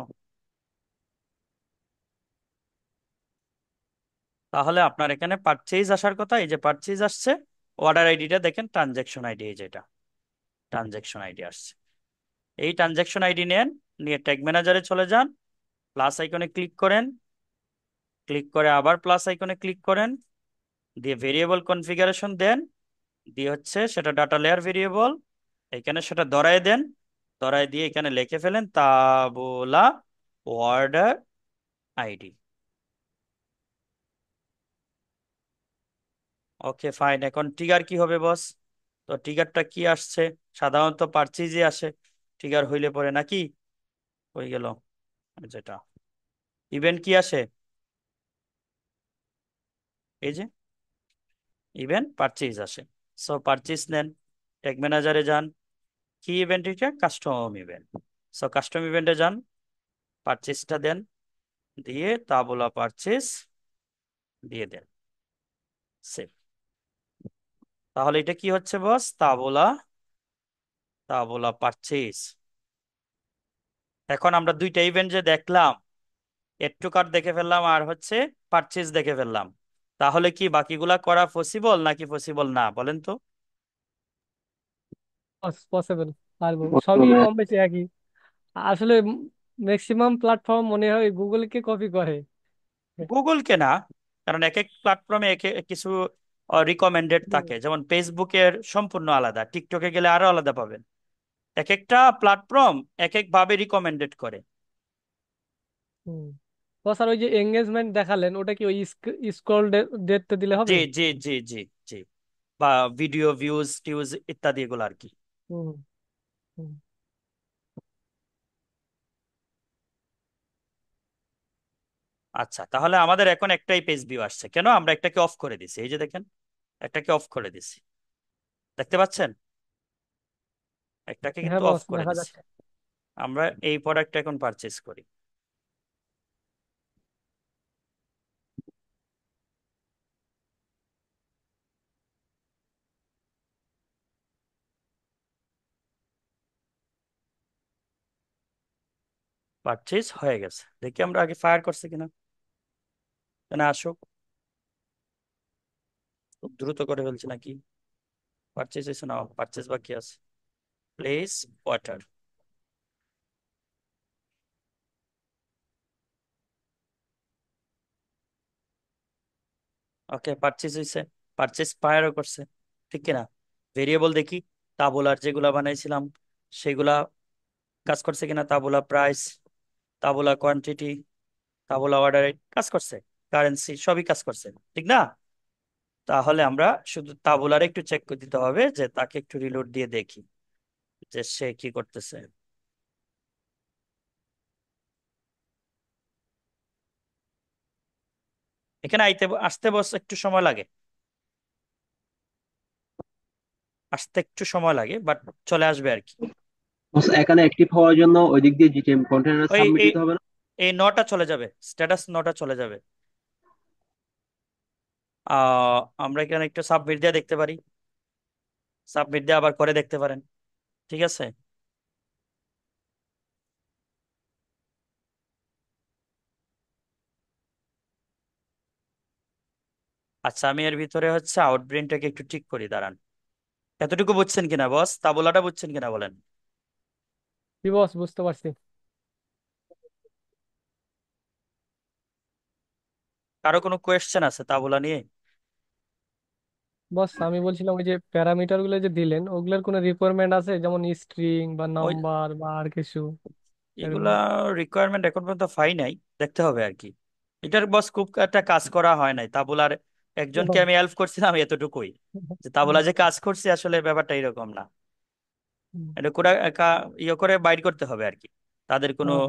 তাহলে আপনার এখানে পারচেজ আসার কথা, এই যে পারচেজ আসছে। অর্ডার আইডিটা দেখেন, ট্রানজ্যাকশন আইডি, এই যেটা ট্রানজ্যাকশন আইডি আসছে। এই ট্রানজ্যাকশন আইডি নেন, নিয়ে ট্যাগ ম্যানেজারে চলে যান, প্লাস আইকনে ক্লিক করেন, ক্লিক করে আবার প্লাস আইকনে ক্লিক করেন, দিয়ে ভেরিয়েবল কনফিগারেশন দেন, দিয়ে হচ্ছে সেটা ডাটা লেয়ার ভেরিয়েবল, এখানে সেটা ধরায় দেন। ধরায় দিয়ে এখানে লিখে ফেলেন tabla order ID. Okay fine. এখন ট্রিগার কি হবে বস? তো ট্রিগারটা কি আসছে? সাধারণত পারচেজে আসে ট্রিগার হইলে পরে, নাকি? হয়ে গেল যেটা। ইভেন্ট কি আসে? এই যে ইভেন্ট পারচেজ আসে। সো পারচেজ নেন, ট্যাগ ম্যানেজারে যান, কি ইভেন্ট? এটা কাস্টম ইভেন্ট। সো কাস্টম ইভেন্টে যান, পারচেজটা দেন, দিয়ে তাবলা পারচেজ দিয়ে দেন, সেভ। তাহলে এটা কি হচ্ছে বস? তাবলা, তাবলা পারচেজ। এখন আমরা দুইটা ইভেন্ট যে দেখলাম, এড টু কার্ট দেখে ফেললাম আর হচ্ছে পারচেজ দেখে ফেললাম, তাহলে কি বাকিগুলা করা পসিবল নাকি পসিবল না বলেন তো? পসিবল, পারবো, সবই কম বেশি একই। আসলে ম্যাক্সিমাম প্ল্যাটফর্ম মনে হয় গুগলকে কপি করে। গুগলকে না, কারণ এক এক প্ল্যাটফর্মে এক এক কিছু রিকমেন্ডেড হুম, থাকে। যেমন ফেসবুকের সম্পূর্ণ আলাদা, টিকটকে গেলে আরো আলাদা পাবেন। এক একটা প্ল্যাটফর্ম এক এক ভাবে রিকমেন্ডেড করে। হুম। তো স্যার, ওই যে এঙ্গেজমেন্ট দেখালেন, ওটা কি ওই স্ক্রল ডেটতে দিলে জি হবে? জি জি জি জি। বা ভিডিও ভিউজ টিউজ ইত্যাদি এগুলো আর কি। হুম, হুম। আচ্ছা, তাহলে আমাদের এখন একটাই পেজ ভিউ আসছে কেন? আমরা একটাকে অফ করে দিছি, এই যে দেখেন, একটাকে অফ করে দিছি, দেখতে পাচ্ছেন? একটাকে হ্যাঁ কিন্তু অফ বস, করে দেখা দিছি। যাচ্ছে। আমরা এই প্রোডাক্টটা এখন পারচেজ করি। পারচেজ হয়ে গেছে, দেখি আমরা আগে ফায়ার করছে কিনা। না আসুক, খুব দ্রুত করে ফেলছে নাকি। পারচেজ হয়েছে না? পারচেজ বাকি আছে। Place order. ওকে পারচেজ হয়েছে, পারচেজ ফায়ারও করছে, ঠিক কিনা? ভেরিয়েবল দেখি তাবুলার যেগুলা বানাইছিলাম সেগুলা কাজ করছে কিনা, তাবুলা প্রাইস, তাবুলা কোয়ান্টিটি, তাবুলা অর্ডার কাজ করছে, কারেন্সি সবই কাজ করছে, ঠিক না? তাহলে আমরা শুধু তাবুলার একটু চেক করে দিতে হবে, যে তাকে একটু রিলোড দিয়ে দেখি যে সে কি করতেছে। এখানে আসতে বস একটু সময় লাগে, আসতে একটু সময় লাগে, বাট চলে আসবে আর কি। বস এখানে অ্যাক্টিভ হওয়ার জন্য ওই দিক দিয়ে জিটিএম কন্টেনার ওই সাবমিট এই দিতে হবে না? এই নটা চলে যাবে, স্ট্যাটাস নটা চলে যাবে। আমরা এখানে একটু সাবমিট দিয়ে দেখতে পারি, সাবমিট দিয়ে আবার করে দেখতে পারেন, ঠিক আছে? আচ্ছা, আমি এর ভিতরে হচ্ছে আউটব্রেনটাকে একটু ঠিক করি, দাঁড়ান। এতটুকু বুঝছেন কিনা বস, তাবলাটা বুঝছেন কিনা বলেন? কি বস, বুঝতে পারছি। কারো কোনো কোয়েশ্চেন আছে তাবলা নিয়ে? বস আমি বলছিলাম, ওই যে প্যারামিটার গুলো যে দিলেন, ওগুলোর কোনো রিকোয়ারমেন্ট আছে, যেমন স্ট্রিং বা ওই নাম্বার বা আর কিছু এগুলা এরকম? রিকোয়ারমেন্ট এখন পর্যন্ত পাই নাই, দেখতে হবে আর কি। এটার বস খুব একটা কাজ করা হয় নাই তাবলার। একজনকে আমি হেল্প করছিলাম এতটুকুই, যে তাবলা যে কাজ করছে আসলে ব্যাপারটা এরকম না। এটা করে ইয়ে করে বাইর করতে হবে আর কি, তাদের কোনো ও,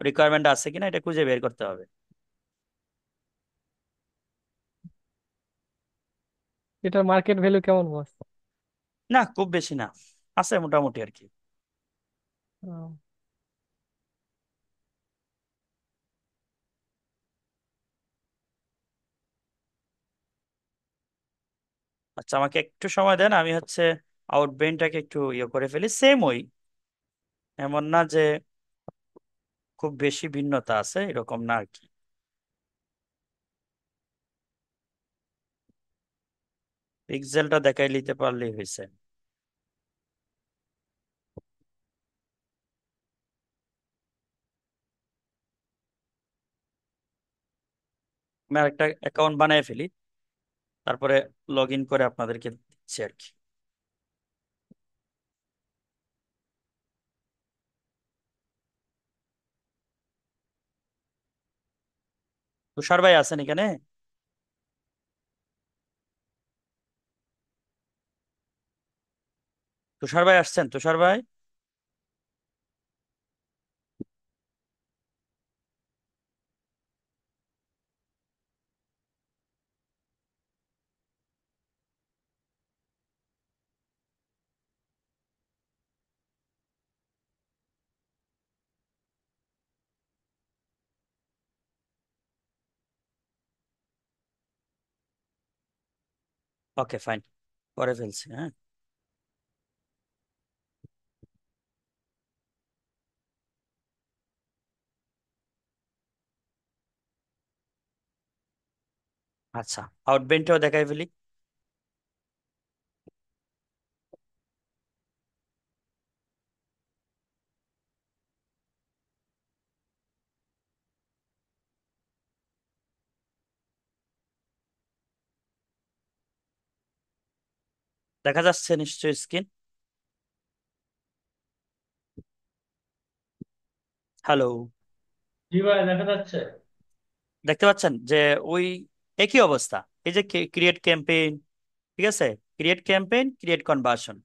রিকোয়ারমেন্ট আছে কিনা এটা খুঁজে বের করতে হবে। এটার মার্কেট ভ্যালু কেমন বস? না, খুব বেশি না, আছে মোটামুটি আর কি। ও, আচ্ছা, আমাকে একটু সময় দেন, আমি হচ্ছে আউটব্রেনটাকে একটু ইয়ে করে ফেলি, সেম ওই, এমন না যে খুব বেশি ভিন্নতা আছে, এরকম না আর কি। পিক্সেলটা দেখাই নিতে পারলেই হয়েছে। আমি আরেকটা অ্যাকাউন্ট বানিয়ে ফেলি, তারপরে লগ ইন করে আপনাদেরকে দিচ্ছি আর কি। তুষার ভাই আছেন এখানে? তুষার ভাই আসছেন? তুষার ভাই ওকে, ফাইন, করে ফেলছি, হ্যাঁ। আচ্ছা, আউটবেনটাও দেখাই ফেলি। দেখা যাচ্ছে নিশ্চয়ই স্ক্রিন? হ্যালো? জি ভাই, দেখা যাচ্ছে। দেখতে পাচ্ছেন যে ওই একই অবস্থা, এই যে ক্রিয়েট ক্যাম্পেইন, ঠিক আছে, create campaign, create conversion,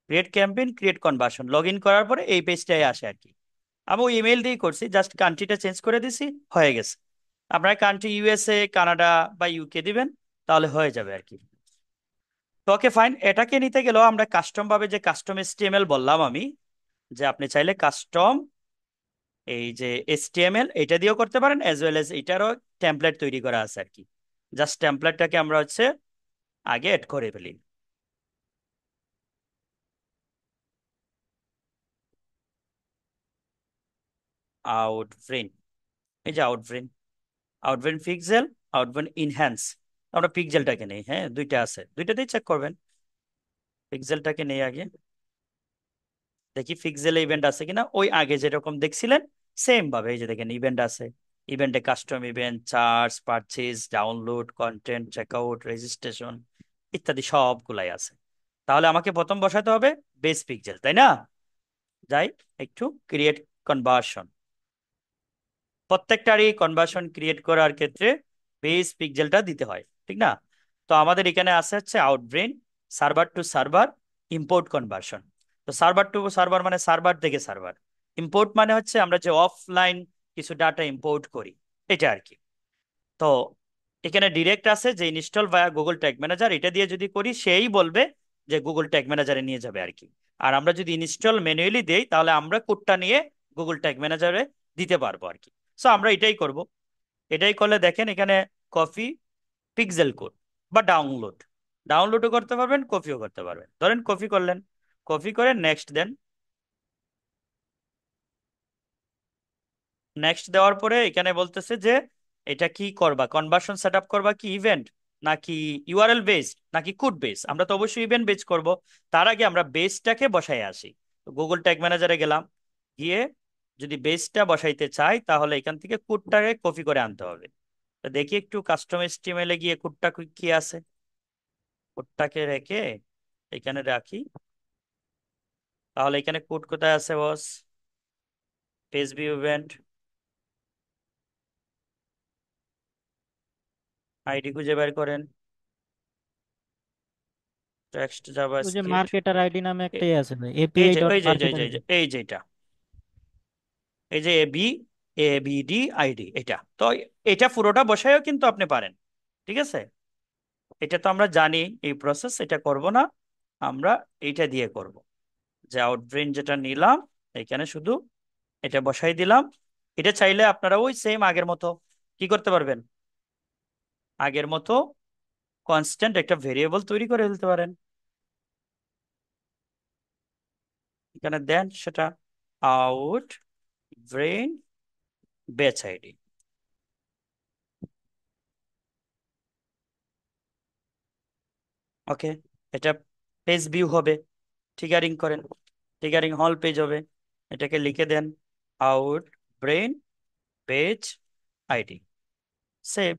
create campaign, create conversion, log in করার পরে এই পেজটাই আসে আর কি। আমি ওই ইমেল দিয়েই করছি, জাস্ট কান্ট্রিটা চেঞ্জ করে দিছি, হয়ে গেছে। আপনার কান্ট্রি ইউএসএ, কানাডা বা ইউকে দিবেন, তাহলে হয়ে যাবে আর কি। তো ওকে, ফাইন। এটাকে নিতে গেলেও আমরা কাস্টম ভাবে, যে কাস্টম এসটিএমএল বললাম আমি, যে আপনি চাইলে কাস্টম এই যে এসটিএমএল এটা দিয়েও করতে পারেন, এজ ওয়েল এজ এটারও টেমপ্লেট তৈরি করা আছে আর কি। জাস্ট টেমপ্লেটটাকে আমরা হচ্ছে আগে এড করে ফেলি। আউটব্রেন, এই যে আউটব্রেন, আউটব্রেন পিক্সেল, আউটব্রেন ইনহ্যান্স। আমরা পিক্সেলটাকে নেই, হ্যাঁ, দুইটা আছে, দুইটাতেই চেক করবেন। পিক্সেলটাকে নেই আগে, দেখি পিক্সেলে ইভেন্ট আছে কিনা, ওই আগে যেরকম দেখছিলেন সেম ভাবে। এই যে দেখেন ইভেন্ট আছে, ইভেন্টে custom event, charge, purchase, download, content, checkout, registration ইত্যাদি সবগুলাই আছে। তাহলে আমাকে প্রথম বসাতে হবে বেস পিক্সেল, তাই না? যাই একটু ক্রিয়েট কনভার্সন, প্রত্যেকটারই কনভার্সন ক্রিয়েট করার ক্ষেত্রে বেস পিক্সেলটা দিতে হয়, ঠিক না? তো আমাদের এখানে আছে হচ্ছে Outbrain, server to server, import conversion. তো সার্ভার টু সার্ভার মানে সার্ভার থেকে সার্ভার, ইম্পোর্ট মানে হচ্ছে আমরা যে অফলাইন কিছু ডাটা ইম্পোর্ট করি, এটা আর কি। তো এখানে ডিরেক্ট আছে যে ইনস্টল ভায়া গুগল ট্যাগ ম্যানেজার, এটা দিয়ে যদি করি সেই বলবে যে গুগল ট্যাগ ম্যানেজারে নিয়ে যাবে আর কি। আর আমরা যদি ইনস্টল ম্যানুয়ালি দেই তাহলে আমরা কোডটা নিয়ে গুগল ট্যাগ ম্যানেজারে দিতে পারবো আর কি। সো আমরা এটাই করব। এটাই করলে দেখেন এখানে কপি পিক্সেল কোড বা ডাউনলোড, ডাউনলোডও করতে পারবেন, কপিও করতে পারবেন। ধরেন কপি করলেন, কপি করে নেক্সট দেন। নেক্সট দেওয়ার পরে এখানে বলতেছে যে এটা কি করবা, কনভার্সন সেট আপ করবা কি ইভেন্ট নাকি ইউআরএল বেসড নাকি কোড বেস। আমরা তো অবশ্যই ইভেন্ট বেস করব। তার আগে আমরা বেসটাকে বসাই আসি। গুগল ট্যাগ ম্যানেজারে গেলাম, গিয়ে যদি বেসটা বসাইতে চাই তাহলে এখান থেকে কোডটাকে কপি করে আনতে হবে। তো দেখি একটু কাস্টম এসটিএমএল এ গিয়ে কোডটা কি আছে, কোডটাকে রেখে এখানে রাখি। তাহলে এখানে কোড কোথায় আছে বস? পেজ ভিউ ইভেন্ট, আইডি খুঁজে বের করেন, টেক্সট ওই যে জাভাস্ক্রিপ্ট। মার্কেটার আইডি নামে এ- একটাই আছে ভাই, এই এপিআই যে ডট ওই যে এই যে এই মার্কেটার যে এই আইডি। যে এই যেটা, এই যে এবিডি আইডি, এটা তো এটা পুরোটা বসায়ও কিন্তু আপনি পারেন, ঠিক আছে? এটা তো আমরা জানি এই প্রসেস, এটা করব না আমরা, এইটা দিয়ে করব। যে আউটব্রেন যেটা নিলাম এখানে শুধু এটা বসাই দিলাম। এটা চাইলে আপনারা ওই সেম আগের মতো কি করতে পারবেন, আগের মতো কনস্ট্যান্ট একটা ভেরিয়েবল তৈরি করে ফেলতে পারেন। এখানে দেন সেটা Outbrain batch ID. Okay, এটা পেজ ভিউ হবে, ট্রিগারিং করেন, ট্রিগারিং হল পেজ হবে। এটাকে লিখে দেন Outbrain page ID, save.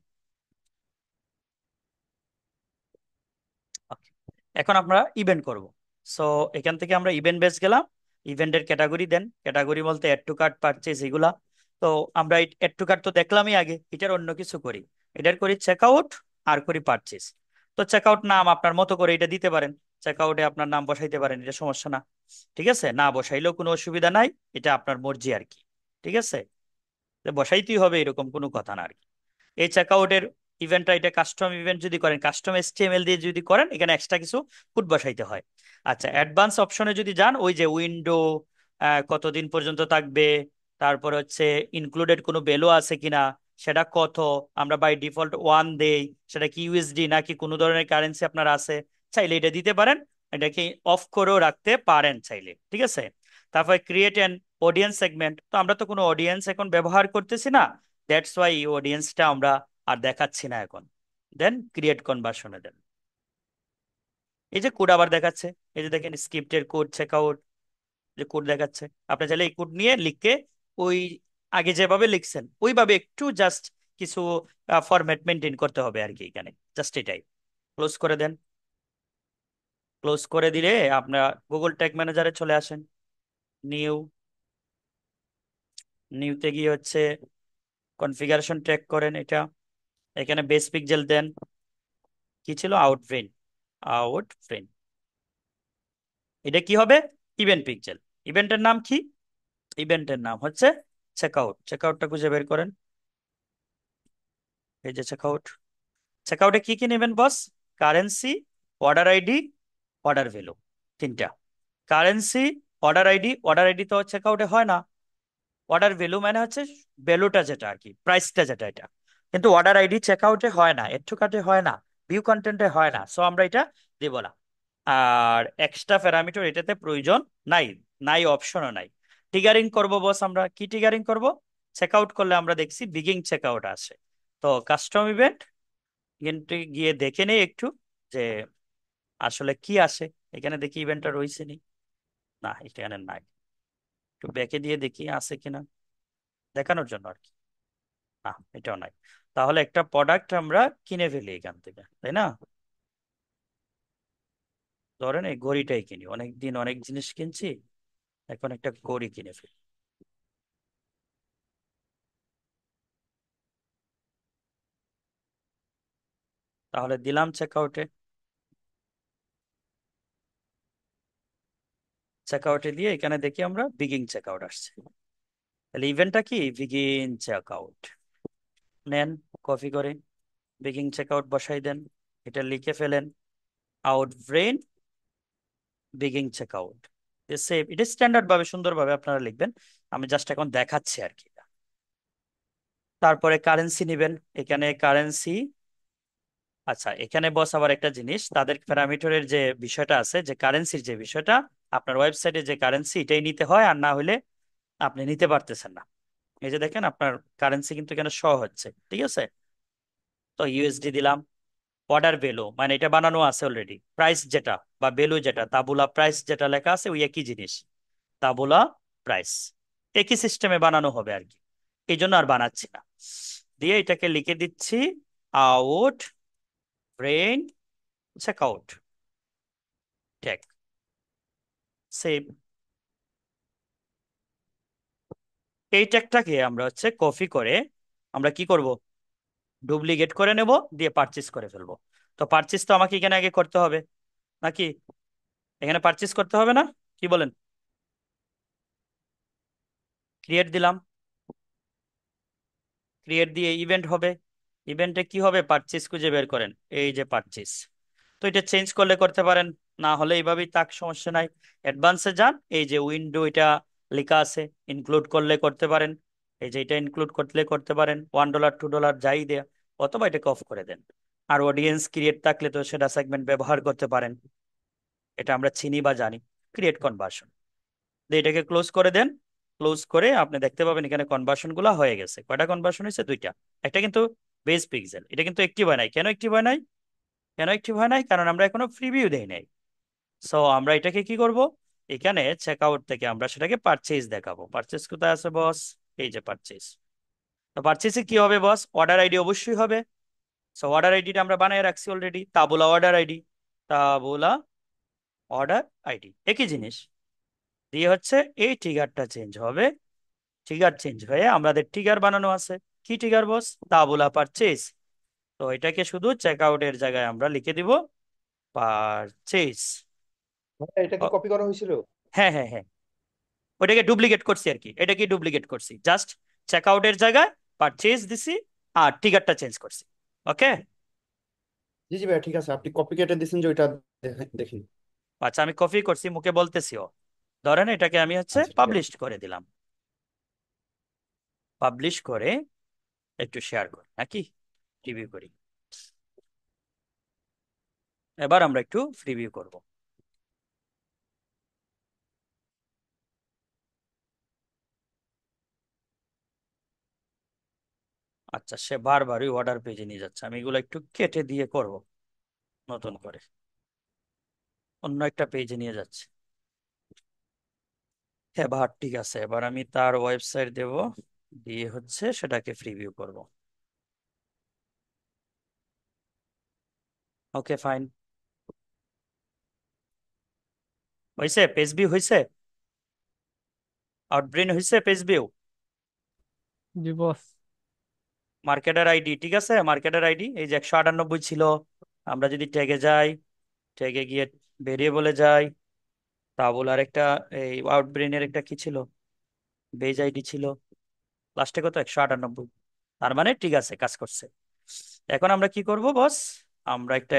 Okay, এখন আমরা ইভেন্ট করব। সো এখান থেকে আমরা ইভেন্ট বেস গেলাম, ইভেন্টের ক্যাটাগরি দেন, ক্যাটাগরি বলতে অ্যাড টু কার্ট, পারচেজ, এগুলা। তো আমরা অ্যাড টু কার্ট তো দেখলামই আগে, এটার অন্য কিছু করি, এটার করি চেক আউট আর করি পারচেজ। তো চেক আউট নাম আপনার মতো করে এটা দিতে পারেন, চেক আউটে আপনার নাম বসাইতে পারেন, এটা সমস্যা না, ঠিক আছে? না বসাইলেও কোনো অসুবিধা নাই, এটা আপনার মর্জি আর কি, ঠিক আছে? তো বসাইতেই হবে এরকম কোনো কথা না আর কি। এই চেকআউটের ইভেন্টটা এটা কাস্টম ইভেন্ট যদি করেন, কাস্টম এসটিএমএল দিয়ে যদি করেন, এখানে এক্সট্রা কিছু কোড বসাইতে হয়। আচ্ছা, অ্যাডভান্স অপশনে যদি যান, ওই যে উইন্ডো কতদিন পর্যন্ত থাকবে, তারপর হচ্ছে ইনক্লুডেড কোনো ভ্যালু আছে কিনা, সেটা কত, আমরা বাই ডিফল্ট ওয়ান দেই, সেটা কি ইউএসডি নাকি কোনো ধরনের কারেন্সি আপনার আছে, চাইলে এটা দিতে পারেন। এটাকে অফ করেও রাখতে পারেন চাইলে, ঠিক আছে? তারপর ক্রিয়েট অ্যান অডিয়েন্স সেগমেন্ট, তো আমরা তো কোনো অডিয়েন্স এখন ব্যবহার করতেছি না, দ্যাটস ওয়াই এই অডিয়েন্সটা আমরা আর দেখাচ্ছি না এখন। দেন ক্রিয়েট কনভার্সনে দেন। এই যে কোড আবার দেখাচ্ছে, এই যে দেখেন স্ক্রিপ্টের কোড, চেকআউট যে কোড দেখাচ্ছে। আপনি চাইলে এই কোড নিয়ে লিখে ওই আগে যেভাবে লিখছেন ওইভাবে একটু জাস্ট কিছু ফরম্যাট মেনটেন করতে হবে আর কি, এখানে জাস্ট এটাই। ক্লোজ করে দেন। ক্লোজ করে দিলে আপনার গুগল ট্যাগ ম্যানেজারে চলে আসেন, নিউ, নিউতে গিয়ে হচ্ছে কনফিগারেশন ট্র্যাক করেন এটা, এখানে বেস পিক্সেল দেন, কি ছিল আউটপ্রিন্ট, আউটপ্রিন্ট। এটা কি হবে? Event picture. ইভেন্টের নাম কি? ইভেন্টের নাম হচ্ছে চেকআউট। চেকআউটটা খুঁজে বের করেন, এই যে চেকআউট। চেকআউটে কি কি নেবেন boss? Currency, order ID, order value, তিনটা। Currency, order ID, order ID তো চেকআউটে হয় না, অর্ডার ভ্যালু মানে হচ্ছে ভ্যালুটা যেটা আর কি, প্রাইসটা যেটা, এটা কিন্তু অর্ডার আইডি চেকআউটে হয় না, এড টু কার্টে হয় না, ভিউ কন্টেন্টে হয় না, সো আমরা এটা দেব না। আর এক্সট্রা প্যারামিটার এটাতে প্রয়োজন নাই, নাই অপশনও নাই। ট্রিগারিং করব বস, আমরা কি ট্রিগারিং করব? চেকআউট করলে আমরা দেখছি বিগিং চেকআউট আছে। তো কাস্টম ইভেন্ট কিন্তু গিয়ে দেখে নেই একটু যে আসলে কি আসে। এখানে দেখি ইভেন্টটা রয়েছে নি, না এখানে নাই। একটু ব্যাকে দিয়ে দেখি আছে কিনা, দেখানোর জন্য আর কি। না, এটাও নাই। তাহলে একটা প্রোডাক্ট আমরা কিনে ফেলি এখান থেকে, তাই না? ধরেন এই ঘড়িটাই কিনি, অনেক দিন অনেক জিনিস কিনছি, এখন একটা ঘড়ি কিনে ফেলি। তাহলে দিলাম চেক আউটে। চেক আউটে দিয়ে এখানে দেখি আমরা বিগিং চেক আউট আসছে। তাহলে ইভেন্টটা কি, বিগিন চেক আউট। নেন, কপি করে বিগিং চেক আউট বসাই দেন, এটা লিখে ফেলেন, Outbrain begin checkout. Save, এটা স্ট্যান্ডার্ড ভাবে সুন্দরভাবে আপনারা লিখবেন, আমি জাস্ট এখন দেখাচ্ছি আর কি। তারপরে কারেন্সি নেবেন, এখানে কারেন্সি। আচ্ছা, এখানে বস আবার একটা জিনিস, তাদের প্যারামিটারের যে বিষয়টা আছে, যে কারেন্সির যে বিষয়টা, আপনার ওয়েবসাইটে যে কারেন্সি এটাই নিতে হয়, আর না হলে আপনি নিতে পারতেছেন না। এই যে দেখেন আপনার কারেন্সি কিন্তু এখানে শো হচ্ছে, ঠিক আছে। তো ইউএসডি দিলাম। অর্ডার ভ্যালু মানে এটা বানানো আছে অলরেডি, প্রাইস যেটা বা ভ্যালু যেটা, তাবুলা প্রাইস যেটা লেখা আছে ওই একই জিনিস, তাবুলা প্রাইস, একই সিস্টেমে বানানো হবে আর কি, এই জন্য আর বানাচ্ছি না। দিয়ে এটাকে লিখে দিচ্ছি Outbrain check out tag, save. এই ট্যাগটাকে আমরা হচ্ছে কপি করে আমরা কি করব, ডুপ্লিকেট করে নেব, দিয়ে পারচেজ করে ফেলবো। তো পারচেজ তো আমাকে এখানে আগে করতে হবে নাকি, এখানে পারচেজ করতে হবে না, কি বলেন? ক্রিয়েট দিলাম, ক্রিয়েট দিয়ে ইভেন্ট হবে। ইভেন্টে কি হবে, পারচেজ খুঁজে বের করেন, এই যে পারচেজ। তো এটা চেঞ্জ করলে করতে পারেন, না হলে এইভাবেই তাক, সমস্যা নাই। অ্যাডভান্সে যান, এই যে উইন্ডো এটা লেখা আছে, ইনক্লুড করলে করতে পারেন, এই যে এটা ইনক্লুড করলে করতে পারেন, $1 $2 যাই দেয়া, অথবা এটাকে অফ করে দেন। আর অডিয়েন্স ক্রিয়েট থাকলে তো সেটা সেগমেন্ট ব্যবহার করতে পারেন, এটা আমরা চিনি বা জানি, ক্রিয়েট কনভার্সন দিয়ে এটাকে ক্লোজ করে দেন। ক্লোজ করে আপনি দেখতে পাবেন এখানে কনভার্সন গুলো হয়ে গেছে। কয়টা কনভার্সন হয়েছে, দুইটা। একটা কিন্তু বেস পিক্সেল, এটা কিন্তু একটিভ হয় নাই। কেন একটিভ হয় নাই, কেন একটিভ হয় নাই, কারণ আমরা এখনো প্রিভিউ দেই নাই। সো আমরা এটাকে কি করব, এখানে চেক আউট থেকে আমরা সেটাকে পারচেজ দেখাবো। পারচেজ কোথায় আছে বস, এই যে পারচেজ। তো পারচেজে কি হবে বস, অর্ডার আইডি অবশ্যই হবে। সো অর্ডার আইডিটা আমরা বানিয়ে রাখছি অলরেডি, তাবুলা অর্ডার আইডি, তাবুলা অর্ডার আইডি একই জিনিস। দিয়ে হচ্ছে এই ট্রিগারটা চেঞ্জ হবে, ট্রিগার চেঞ্জ হয়ে আমাদের ট্রিগার বানানো আছে। কি ট্রিগার বস, তাবুলা পারচেজ। তো এটাকে শুধু চেক আউটের জায়গায় আমরা লিখে দিব পারচেজ। ভাই, এটা কি কপি করা হয়েছিল? হ্যাঁ হ্যাঁ হ্যাঁ, ওইটাকে ডুপ্লিকেট করছি আর কি, এটাকে ডুপ্লিকেট করছি, জাস্ট চেক আউটের জায়গায় পারচেজ দিছি, আর ট্রিগারটা চেঞ্জ করছি। ওকে। জি জি ভাই, ঠিক আছে, আপনি কপি কেটে দিচ্ছেন যে ওইটা দেখি। আচ্ছা, আমি কপি করছি, মুখে বলতেছিও। ধরেন এটাকে আমি হচ্ছে আচ্ছা, ঠিক আছে। পাবলিশ করে দিলাম, পাবলিশ করে একটু শেয়ার করি নাকি, রিভিউ করি। এবার আমরা একটু রিভিউ করব। আচ্ছা, সে বারবারই অর্ডার পেজে নিয়ে যাচ্ছে, আমি এগুলো একটু কেটে দিয়ে করব নতুন করে, অন্য একটা পেজে নিয়ে যাচ্ছে। এবার ঠিক আছে, এবার আমি তার ওয়েবসাইট দেব, দিয়ে হচ্ছে সেটাকে প্রিভিউ করব। ওকে ফাইন, হয়েছে পেজ ভিউ হয়েছে, আউটব্রেন হয়েছে পেজ ভিউ। জি বস। মার্কেটার আইডি ঠিক আছে, মার্কেটার আইডি এই যে 198 ছিল। আমরা যদি ট্যাগে যাই, ট্যাগে গিয়ে ভেরিয়েবলে যাই, তাবল আর একটা, এই আউটব্রেনের একটা কি ছিল, বেজ আইডি ছিল, লাস্টে কত 198। তার মানে ঠিক আছে, কাজ করছে। এখন আমরা কি করব বস, আমরা একটা,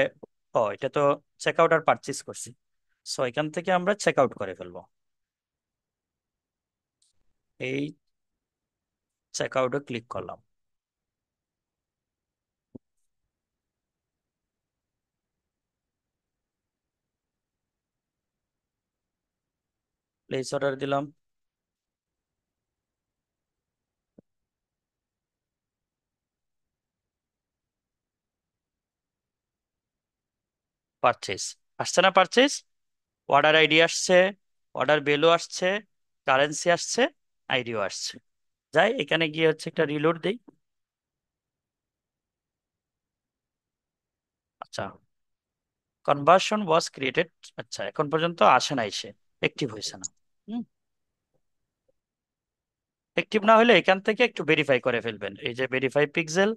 ও এটা তো চেক আউট আর পারচেজ করছি, সো এখান থেকে আমরা চেক আউট করে ফেলবো। এই চেক আউটে ক্লিক করলাম। প্লেস অর্ডার দিলাম, পারচেজ আসছে না, পারচেজ, অর্ডার আইডি আসছে, অর্ডার ভ্যালু আসছে, কারেন্সি আসছে, আইডিও আসছে। যাই এখানে গিয়ে হচ্ছে একটা রিলোড দেই। আচ্ছা, কনভার্সন ওয়াজ ক্রিয়েটেড। আচ্ছা, এখন পর্যন্ত আসে নাই, সে অ্যাক্টিভ হয়েছে না। হুম, অ্যাক্টিভ না হলে এখান থেকে একটু ভেরিফাই করে ফেলবেন, এই যে ভেরিফাই পিক্সেল।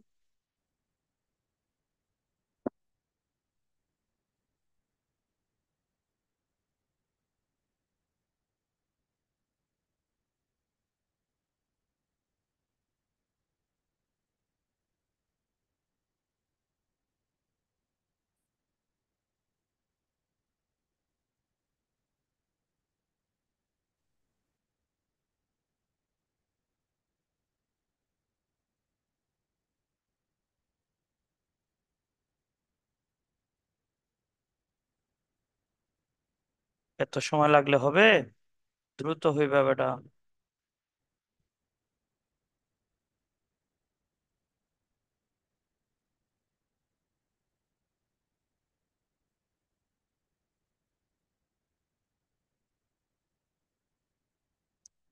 এত সময় লাগলে হবে? দ্রুত হইবে বেটা।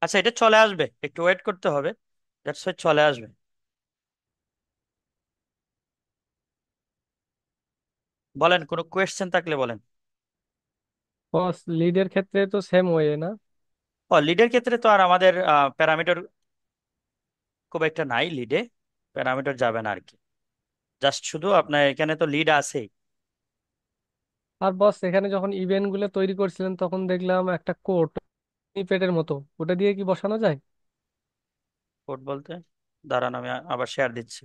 আচ্ছা, এটা চলে আসবে, একটু ওয়েট করতে হবে। দ্যাটস ওয়াই চলে আসবে। বলেন, কোনো কোয়েশ্চেন থাকলে বলেন। বস লিডের ক্ষেত্রে তো সেম ওয়ে না? ও, লিডের ক্ষেত্রে তো আর আমাদের প্যারামিটার খুব একটা নাই লিডে, প্যারামিটার যাবে না আর কি। জাস্ট শুধু আপনার এখানে তো লিড আছেই। আর বস এখানে যখন ইভেন্ট গুলো তৈরি করছিলেন তখন দেখলাম একটা কোড স্নিপেটের মতো, ওটা দিয়ে কি বসানো যায়? কোড বলতে? দাঁড়ান, আমি আবার শেয়ার দিচ্ছি।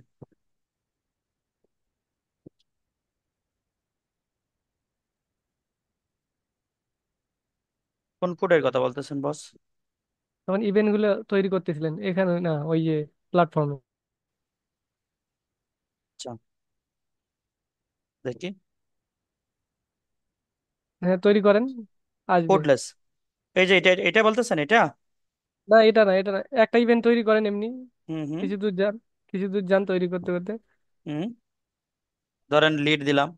কোন কোডের কথা বলতেছেন বস? তখন ইভেন্ট গুলো তৈরি করতেছিলেন এখানে না, ওই যে প্ল্যাটফর্মে। আচ্ছা, দেখি। হ্যাঁ তৈরি করেন, আসবে। কোডলেস, এই যে এটা এটা বলতেছেন এটা? না এটা না, এটা না, একটা ইভেন্ট তৈরি করেন এমনি, হুম হুম কিছু দূর যান, কিছু দূর যান তৈরি করতে করতে। হুম। ধরেন লিড দিলাম।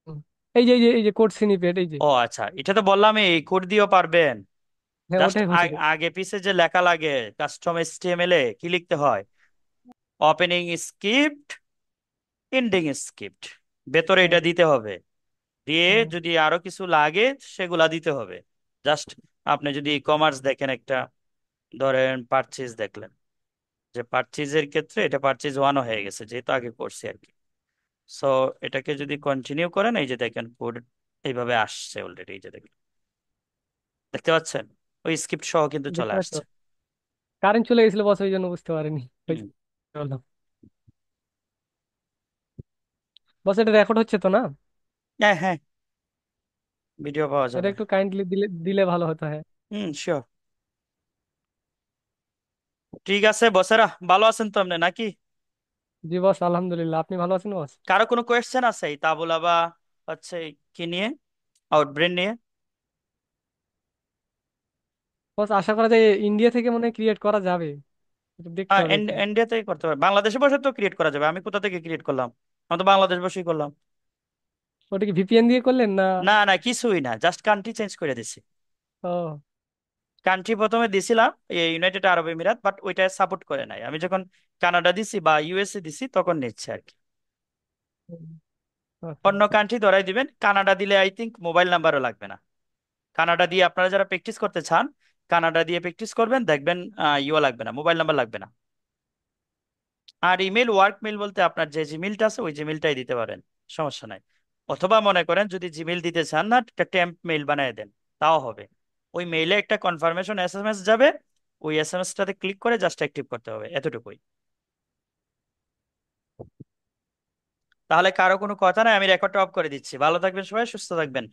হুম। এই যে কোড স্নিপেট, এই যে। ও আচ্ছা, এটা তো বললাম, এই কোড দিয়েও পারবেন। হ্যাঁ জাস্ট ওটাই বলছি। আগে পিছে যে লেখা লাগে কাস্টম এইচটিএমএল এ কি লিখতে হয়? ওপেনিং স্ক্রিপ্ট, এন্ডিং স্ক্রিপ্ট, ভেতরে এটা হ্যাঁ। দিতে হবে। দিয়ে হুম। যদি আরো কিছু লাগে সেগুলা দিতে হবে। জাস্ট আপনি যদি ই কমার্স দেখেন একটা, ধরেন পারচেজ দেখলেন, যে পারচেজের ক্ষেত্রে এটা পারচেজ ওয়ানও হয়ে গেছে যেহেতু আগে করছি আর কি। সো এটাকে যদি কন্টিনিউ করেন, এই যে দেখেন কোড এইভাবে আসছে অলরেডি, এই যে দেখেন, দেখতে পাচ্ছেন? ওই স্ক্রিপ্ট সহ কিন্তু চলে দেখতে পাচ্ছ, আসছে। কারেন্ট চলে গেছিল বস, ওই জন্য বুঝতে পারিনি। ওই হুম। যে বললাম। বস এটা রেকর্ড হচ্ছে তো না? হ্যাঁ হ্যাঁ, ভিডিও পাওয়া এটা যাবে। একটু কাইন্ডলি দিলে দিলে ভালো হতো, হ্যাঁ। হুম, শিওর। ঠিক আছে বসেরা, ভালো আছেন তো আপনি নাকি? জি বস, আলহামদুলিল্লাহ। আপনি ভালো আছেন বস? কারো কোনো কোয়েশ্চেন আছে এই তাবুলা বা হচ্ছে কি নিয়ে, আউটব্রেন নিয়ে? বস আশা করা যায় ইন্ডিয়া থেকে মনে হয় ক্রিয়েট করা যাবে, একটু দেখতে হবে একটু। ইন্ডিয়াতে করতে পারবে, বাংলাদেশে বসে তো ক্রিয়েট করা যাবে। আমি কোথা থেকে ক্রিয়েট করলাম? আমি তো বাংলাদেশ বসেই করলাম। ওটা কি ভিপিএন দিয়ে করলেন না? না না, কিছুই না, জাস্ট কান্ট্রি চেঞ্জ করে দিছি। ও। কান্ট্রি প্রথমে দিছিলাম এই ইউনাইটেড আরব এমিরাত, বাট ওইটা সাপোর্ট করে নাই। আমি যখন কানাডা দিছি বা ইউএসএ দিছি তখন নিচ্ছে আর কি। ওকে। অন্য কান্ট্রি ধরাই দিবেন, কানাডা দিলে আই থিঙ্ক মোবাইল নাম্বারও লাগবে না। কানাডা দিয়ে আপনারা যারা প্র্যাকটিস করতে চান, কানাডা দিয়ে প্র্যাকটিস করবেন, দেখবেন ইও লাগবে না, মোবাইল নাম্বার লাগবে না। আর ইমেল, ওয়ার্ক মেল বলতে আপনার যে জিমেলটা আছে ওই জিমেলটাই দিতে পারেন, সমস্যা নাই। অথবা মনে করেন যদি জিমেল দিতে চান না, একটা টেম্প মেল বানিয়ে দেন, তাও হবে। ওই মেইলে একটা কনফার্মেশন এসএমএস যাবে, ওই এসএমএসটাতে ক্লিক করে জাস্ট অ্যাক্টিভ করতে হবে, এতটুকুই। তাহলে কারো কোনো কথা নাই, আমি রেকর্ডটা অফ করে দিচ্ছি। ভালো থাকবেন সবাই, সুস্থ থাকবেন।